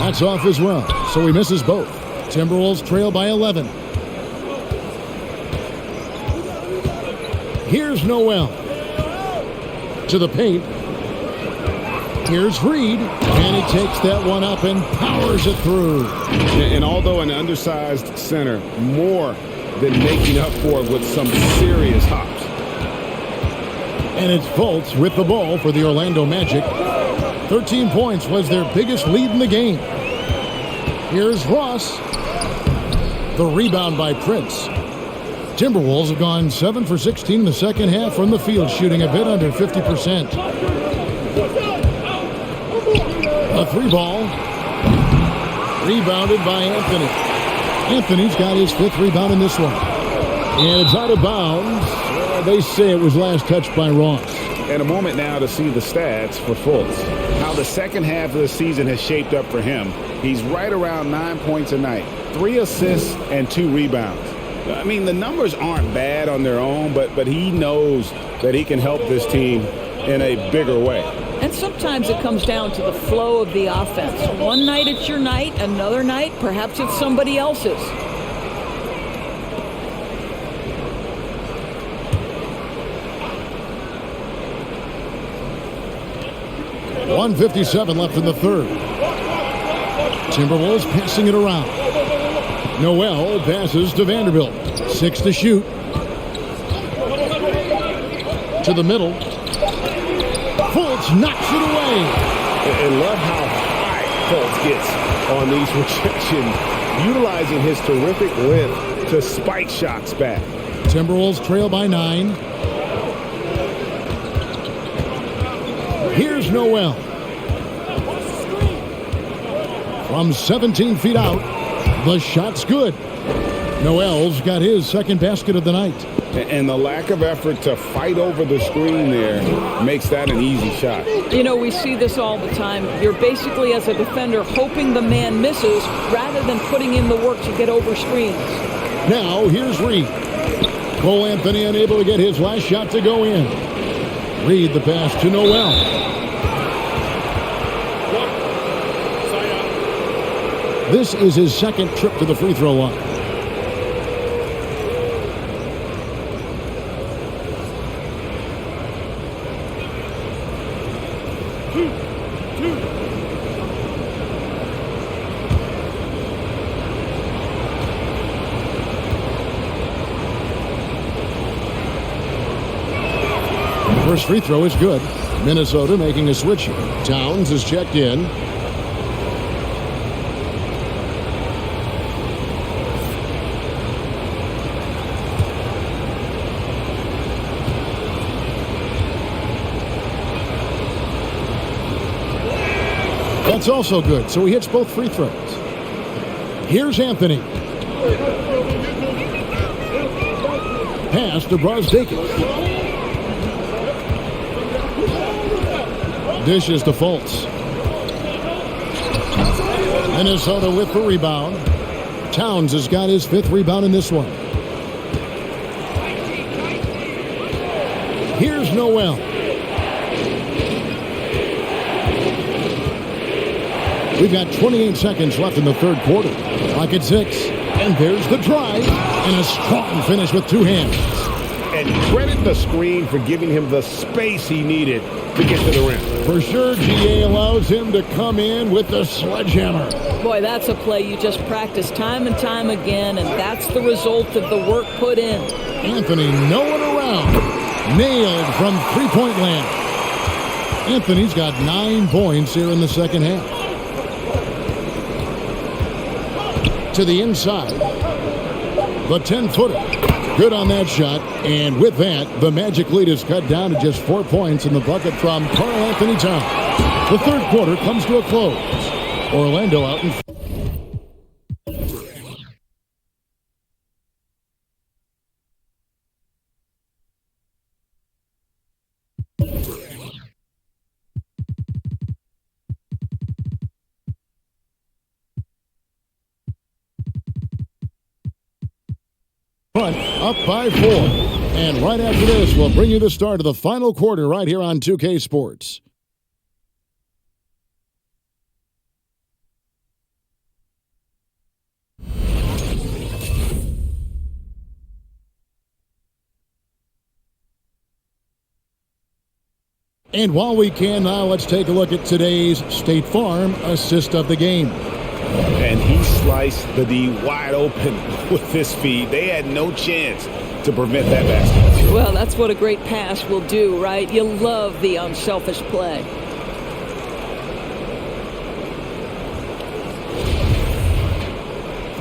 That's off as well, so he misses both. Timberwolves trail by 11. Here's Noel. To the paint. Here's Reed, and he takes that one up and powers it through. And although an undersized center, more than making up for it with some serious hops. And it's Fultz with the ball for the Orlando Magic. 13 points was their biggest lead in the game. Here's Ross. The rebound by Prince. Timberwolves have gone 7 for 16 in the second half from the field, shooting a bit under 50%. A three ball. Rebounded by Anthony. Anthony's got his 5th rebound in this one. And it's out of bounds. They say it was last touched by Ross. And a moment now to see the stats for Fultz. How the second half of the season has shaped up for him. He's right around 9 points a night, 3 assists and 2 rebounds. I mean, the numbers aren't bad on their own, but he knows that he can help this team in a bigger way. And sometimes it comes down to the flow of the offense. One night it's your night, another night perhaps it's somebody else's. .157 left in the third. Timberwolves passing it around. Noel passes to Vanderbilt. 6 to shoot. To the middle. Fultz knocks it away. And love how high Fultz gets on these rejections, utilizing his terrific length to spike shots back. Timberwolves trail by 9. Here's Noel. From 17 feet out, the shot's good. Noel's got his second basket of the night. And the lack of effort to fight over the screen there makes that an easy shot. You know, we see this all the time. You're basically, as a defender, hoping the man misses rather than putting in the work to get over screens. Now, here's Reed. Cole Anthony unable to get his last shot to go in. Reed the pass to Noel. This is his second trip to the free throw line. First free throw is good. Minnesota making a switch here. Towns is checked in. That's also good, so he hits both free throws. Here's Anthony. Pass to Brosdakis. Dishes to Fultz. Minnesota with the rebound. Towns has got his 5th rebound in this one. Here's Noel. We've got 28 seconds left in the third quarter. Clock at 6. And there's the drive. And a strong finish with 2 hands. And credit the screen for giving him the space he needed to get to the rim. For sure, GA allows him to come in with the sledgehammer. Boy, that's a play you just practice time and time again, and that's the result of the work put in. Anthony, no one around. Nailed from three-point land. Anthony's got 9 points here in the second half. To the inside. The 10-footer. Good on that shot, and with that, the Magic lead is cut down to just 4 points in the bucket from Karl Anthony Towns. The third quarter comes to a close. Orlando out in front, up by 4. And right after this, we'll bring you the start of the final quarter right here on 2K Sports. And while we can now, let's take a look at today's State Farm assist of the game. And he sliced the D wide open with this feed. They had no chance to prevent that basket. Well, that's what a great pass will do, right? You love the unselfish play.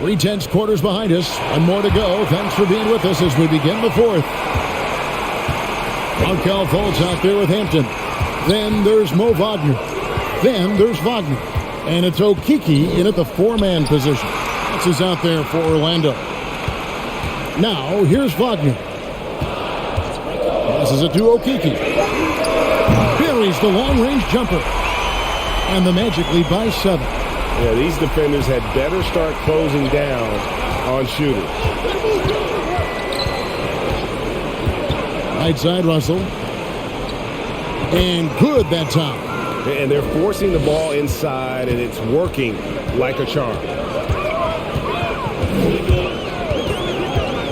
Three-tenths quarters behind us, and more to go. Thanks for being with us as we begin the fourth. Markel Fultz out there with Hampton. Then there's Mo Wagner. Then there's Wagner. And it's Okeke in at the four-man position. This is out there for Orlando. Now, here's Wagner. Passes it to Okeke. Buries the long-range jumper. And the Magic lead by 7. Yeah, these defenders had better start closing down on shooters. Right side, Russell. And good that time. And they're forcing the ball inside, and it's working like a charm.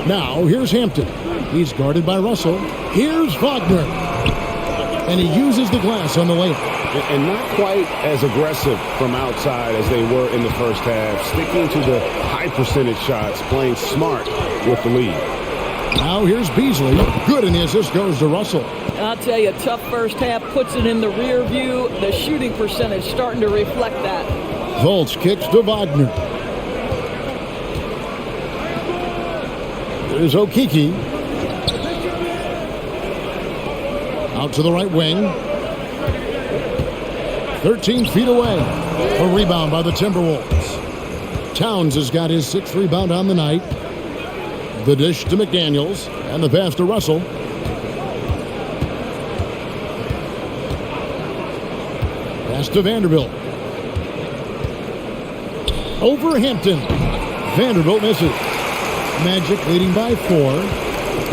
Now, here's Hampton. He's guarded by Russell. Here's Wagner. And he uses the glass on the layup. And not quite as aggressive from outside as they were in the first half. Sticking to the high percentage shots, playing smart with the lead. Now here's Beasley. Good, and the assist goes to Russell. I'll tell you, tough first half, puts it in the rear view. The shooting percentage starting to reflect that. Fultz kicks to Wagner. There's Okeke. Out to the right wing. 13 feet away. A rebound by the Timberwolves. Towns has got his 6th rebound on the night. The dish to McDaniels. And the pass to Russell. Pass to Vanderbilt. Over Hampton. Vanderbilt misses. Magic leading by 4.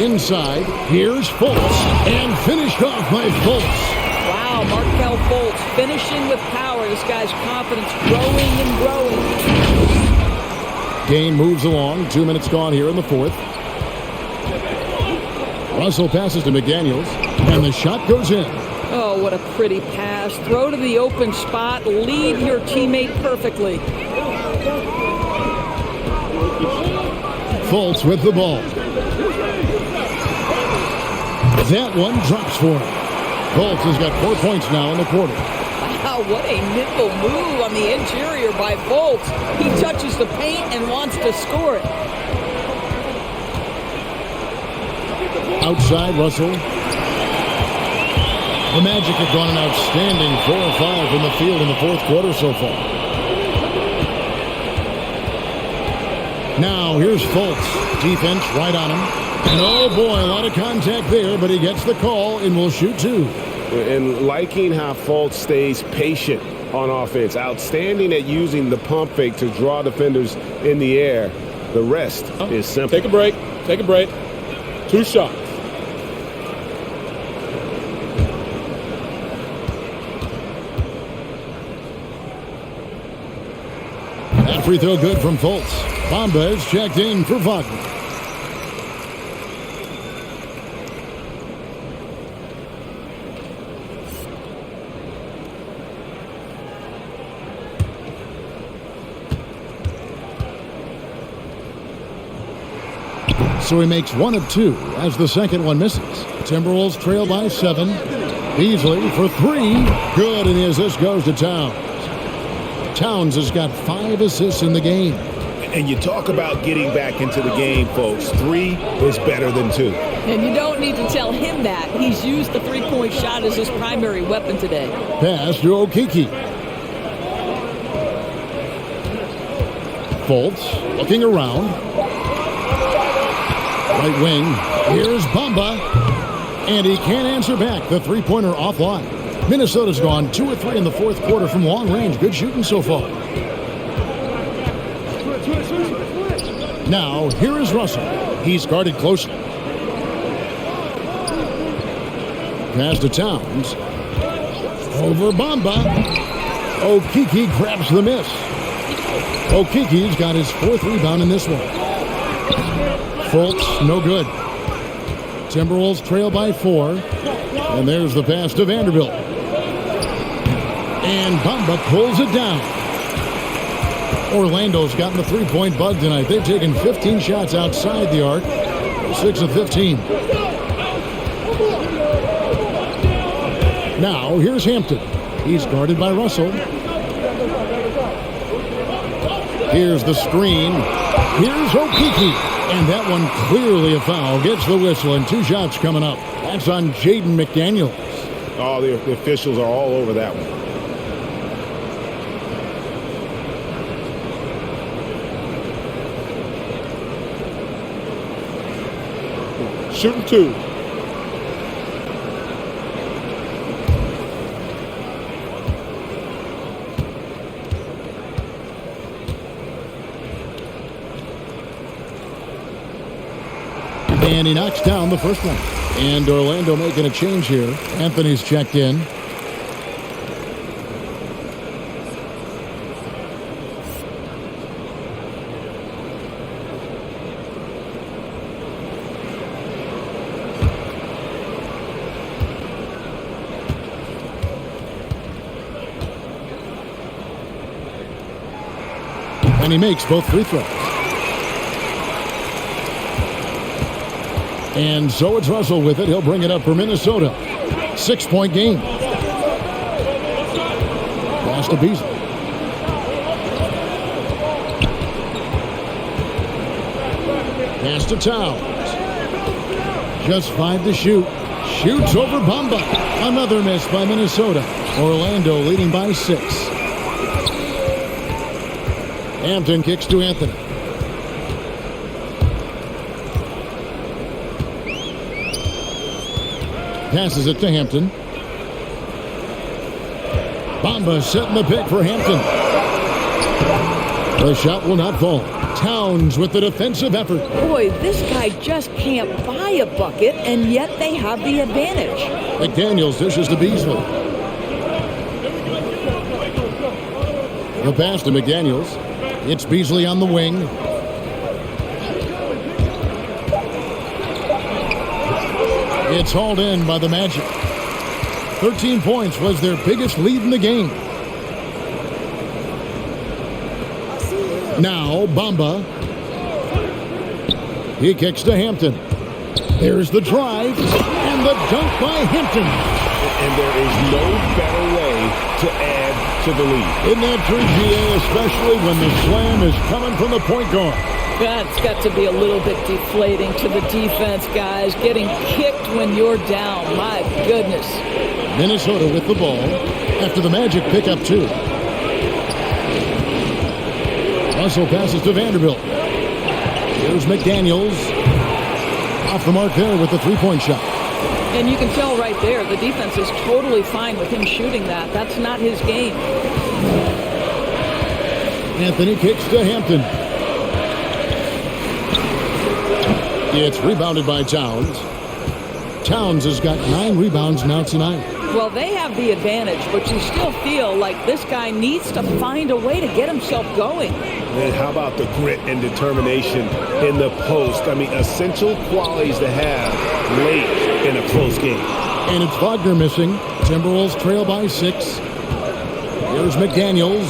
Inside, here's Fultz. And finished off by Fultz. Wow, Markel Fultz finishing with power. This guy's confidence growing and growing. Game moves along. 2 minutes gone here in the fourth. Russell passes to McDaniels. And the shot goes in. Oh, what a pretty pass. Throw to the open spot. Lead your teammate perfectly. Fultz with the ball. That one drops for him. Fultz has got 4 points now in the quarter. Wow, what a nimble move on the interior by Fultz. He touches the paint and wants to score it. Outside, Russell. The Magic have gone an outstanding 4 or 5 from the field in the fourth quarter so far. Now, here's Fultz. Defense right on him. And oh boy, a lot of contact there, but he gets the call and will shoot 2. And liking how Fultz stays patient on offense. Outstanding at using the pump fake to draw defenders in the air. The rest is simple. Take a break. Take a break. 2 shots. That free throw good from Fultz. Bamba is checked in for Wagner. So he makes 1 of 2 as the second one misses. Timberwolves trail by 7. Beasley for 3. Good, and the assist goes to Towns. Towns has got 5 assists in the game. And you talk about getting back into the game, folks. 3 is better than 2. And you don't need to tell him that. He's used the three-point shot as his primary weapon today. Pass to Okeke. Fultz looking around. Right wing. Here's Bamba. And he can't answer back. The three-pointer offline. Minnesota's gone 2 or 3 in the fourth quarter from long range. Good shooting so far. Now, here is Russell. He's guarded closely. Pass to Towns. Over Bamba. Okeke grabs the miss. Okeke's got his 4th rebound in this one. Fultz, no good. Timberwolves trail by 4. And there's the pass to Vanderbilt. And Bamba pulls it down. Orlando's gotten the three-point bug tonight. They've taken 15 shots outside the arc. 6 of 15. Now, here's Hampton. He's guarded by Russell. Here's the screen. Here's Okeke. And that one clearly a foul. Gets the whistle, and 2 shots coming up. That's on Jaden McDaniels. Oh, the officials are all over that one. Shooting 2. And he knocks down the first one. And Orlando making a change here. Anthony's checked in. And he makes both free throws. And so it's Russell with it. He'll bring it up for Minnesota. 6-point game. Pass to Beasley. Pass to Towns. Just 5 to shoot. Shoots over Bamba. Another miss by Minnesota. Orlando leading by 6. Hampton kicks to Anthony. Passes it to Hampton. Bamba setting the pick for Hampton. The shot will not fall. Towns with the defensive effort. Boy, this guy just can't buy a bucket, and yet they have the advantage. McDaniels dishes to Beasley. The pass to McDaniels. It's Beasley on the wing. It's hauled in by the Magic. 13 points was their biggest lead in the game. Now Bamba. He kicks to Hampton. There's the drive and the dunk by Hampton. And there is no better way to add to the lead. Isn't that true, GA, especially when the slam is coming from the point guard? That's got to be a little bit deflating to the defense, guys. Getting kicked when you're down. My goodness. Minnesota with the ball after the Magic pick up 2. Russell passes to Vanderbilt. Here's McDaniels. Off the mark there with the three-point shot. And you can tell right there, the defense is totally fine with him shooting that. That's not his game. Anthony kicks to Hampton. It's rebounded by Towns. Towns has got 9 rebounds now tonight. Well, they have the advantage, but you still feel like this guy needs to find a way to get himself going. And how about the grit and determination in the post? I mean, essential qualities to have late in a close game. And it's Wagner missing. Timberwolves trail by 6. Here's McDaniels.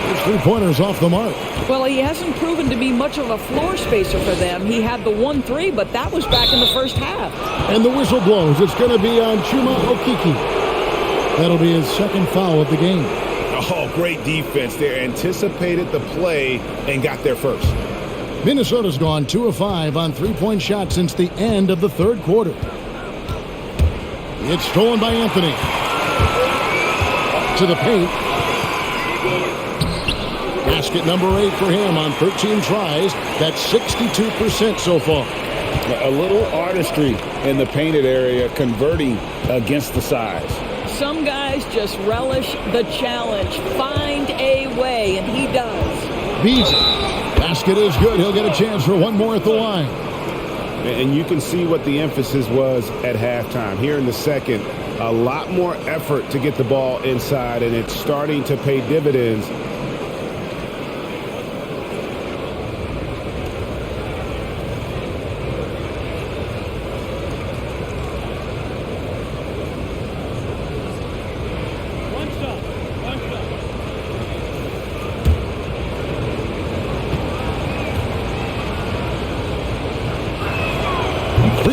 His three-pointers off the mark. Well, he hasn't proven to be much of a floor spacer for them. He had the 1-3, but that was back in the first half. And the whistle blows. It's going to be on Chuma Okeke. That'll be his second foul of the game. Oh, great defense there. Anticipated the play and got there first. Minnesota's gone 2 of 5 on three-point shots since the end of the third quarter. It's stolen by Anthony. To the paint. Basket number 8 for him on 13 tries. That's 62% so far. A little artistry in the painted area, converting against the size. Some guys just relish the challenge. Find a way, and he does. Beasley. Basket is good. He'll get a chance for one more at the line. And you can see what the emphasis was at halftime. Here in the second, a lot more effort to get the ball inside, and it's starting to pay dividends.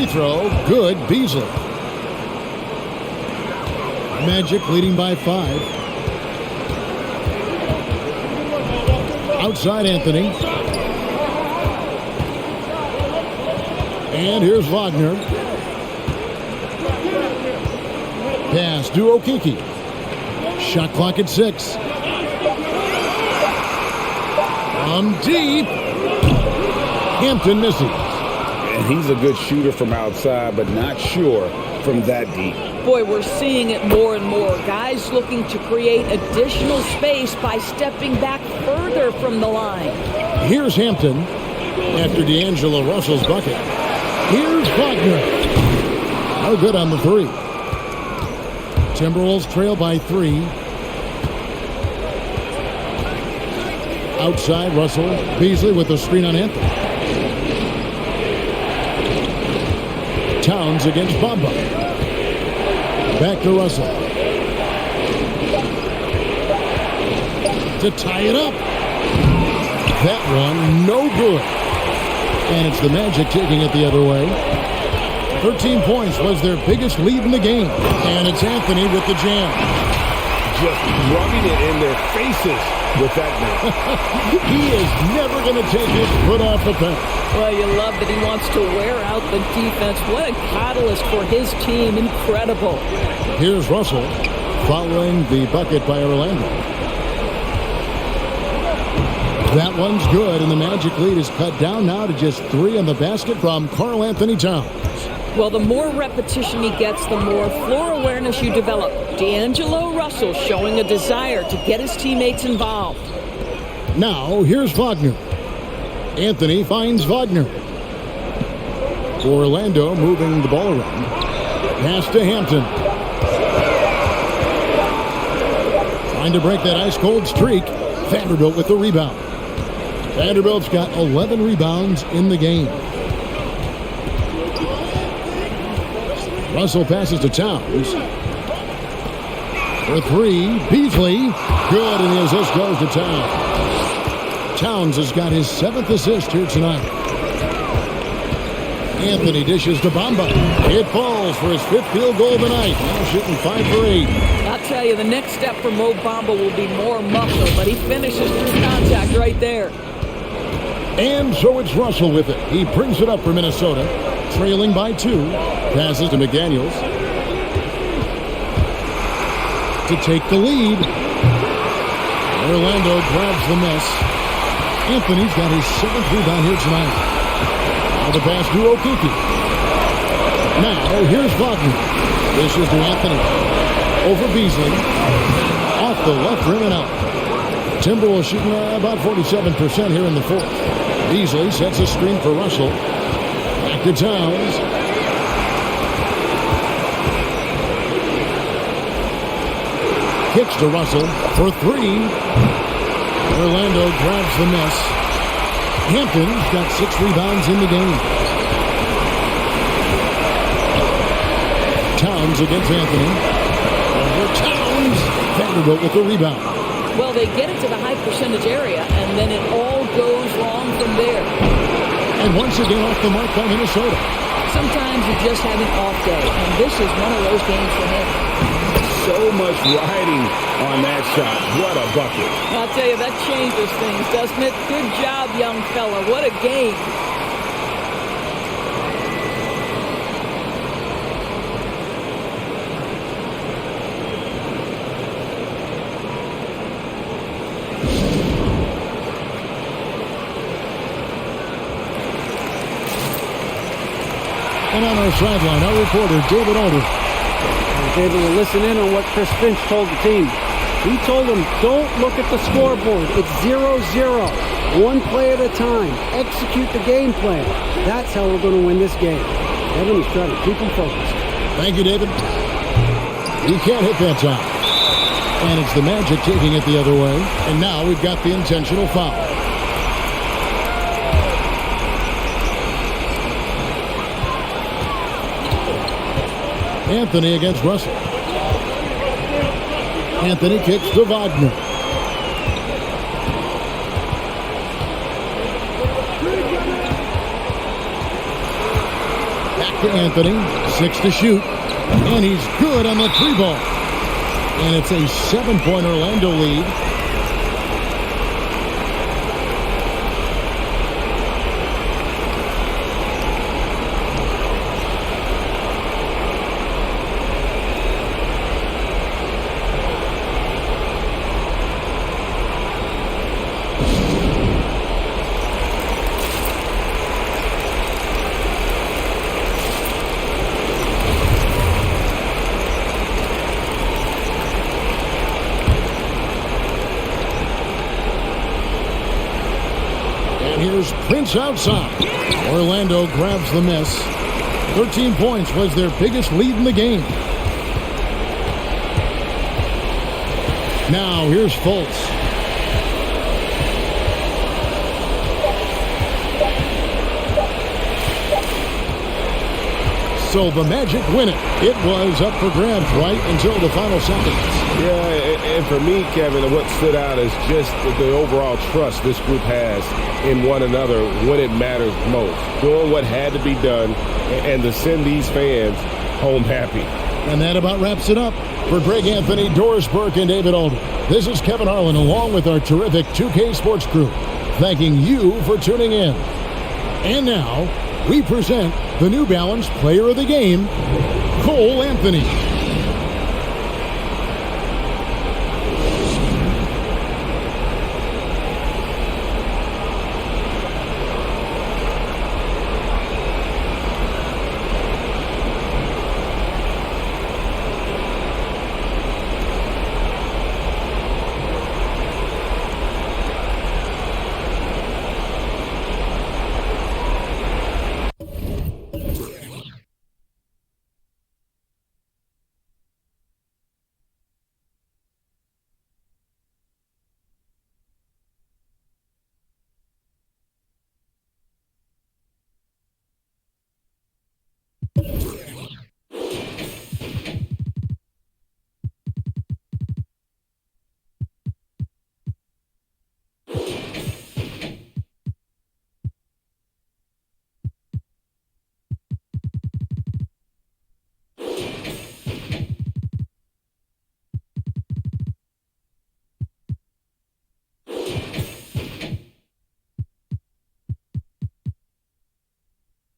free throw. Good. Beasley. Magic leading by 5. Outside Anthony. And here's Wagner. Pass to Okeke. Shot clock at 6. From deep. Hampton misses. And he's a good shooter from outside, but not sure from that deep. Boy, we're seeing it more and more. Guys looking to create additional space by stepping back further from the line. Here's Hampton after D'Angelo Russell's bucket. Here's Wagner. No good on the 3. Timberwolves trail by 3. Outside Russell. Beasley with the screen on Anthony. Towns against Bamba. Back to Russell. To tie it up. That one, no good. And it's the Magic taking it the other way. 13 points was their biggest lead in the game. And it's Anthony with the jam. Just rubbing it in their faces with that man. He is never going to take his foot off the pedal. Well, you love that he wants to wear out the defense. What a catalyst for his team. Incredible. Here's Russell following the bucket by Orlando. That one's good, and the Magic lead is cut down now to just 3 on the basket from Karl Anthony Towns. Well, the more repetition he gets, the more floor awareness you develop. D'Angelo Russell showing a desire to get his teammates involved. Now, here's Wagner. Anthony finds Wagner. Orlando moving the ball around. Pass to Hampton. Trying to break that ice-cold streak. Vanderbilt with the rebound. Vanderbilt's got 11 rebounds in the game. Russell passes to Towns. For 3, Beasley. Good, and the assist goes to Towns. Towns has got his 7th assist here tonight. Anthony dishes to Bamba. It falls for his 5th field goal of the night. Now shooting 5 for 8. I'll tell you, the next step for Mo Bamba will be more muscle, but he finishes through contact right there. And so it's Russell with it. He brings it up for Minnesota, trailing by 2. Passes to McDaniels to take the lead. Orlando grabs the miss. Anthony's got his 7th rebound here tonight. Now the pass to Okeke. Now here's Wagner. This is to Anthony. Over Beasley. Off the left rim and out. Timberwolves shooting about 47% here in the 4th. Beasley sets a screen for Russell. Back to Towns. Kicks to Russell for 3. Orlando grabs the miss. Hampton's got 6 rebounds in the game. Towns against Anthony. Over Towns. Vanderbilt with the rebound. Well, they get it to the high percentage area, and then it all goes wrong from there. And once again off the mark by Minnesota. Sometimes you just have an off day, and this is one of those games for him. So much riding on that shot. What a bucket. I'll tell you, that changes things, doesn't it? Good job, young fella. What a game. And on our sideline, our reporter, David Alder. David will listen in on what Chris Finch told the team. He told them, don't look at the scoreboard. It's 0-0. One play at a time. Execute the game plan. That's how we're going to win this game. Evan is trying to keep them focused. Thank you, David. He can't hit that time. And it's the Magic taking it the other way. And now we've got the intentional foul. Anthony against Russell. Anthony kicks to Wagner. Back to Anthony. 6 to shoot. And he's good on the 3-ball. And it's a 7-point Orlando lead. Here's Prince outside. Orlando grabs the miss. 13 points was their biggest lead in the game. Now here's Fultz. So the Magic win it. It was up for grabs right until the final seconds. Yeah, and for me, Kevin, what stood out is just the overall trust this group has in one another when it matters most. Doing what had to be done and to send these fans home happy. And that about wraps it up. For Greg Anthony, Doris Burke, and David Alden, this is Kevin Harlan along with our terrific 2K Sports crew, thanking you for tuning in. And now, we present the New Balance Player of the Game, Cole Anthony.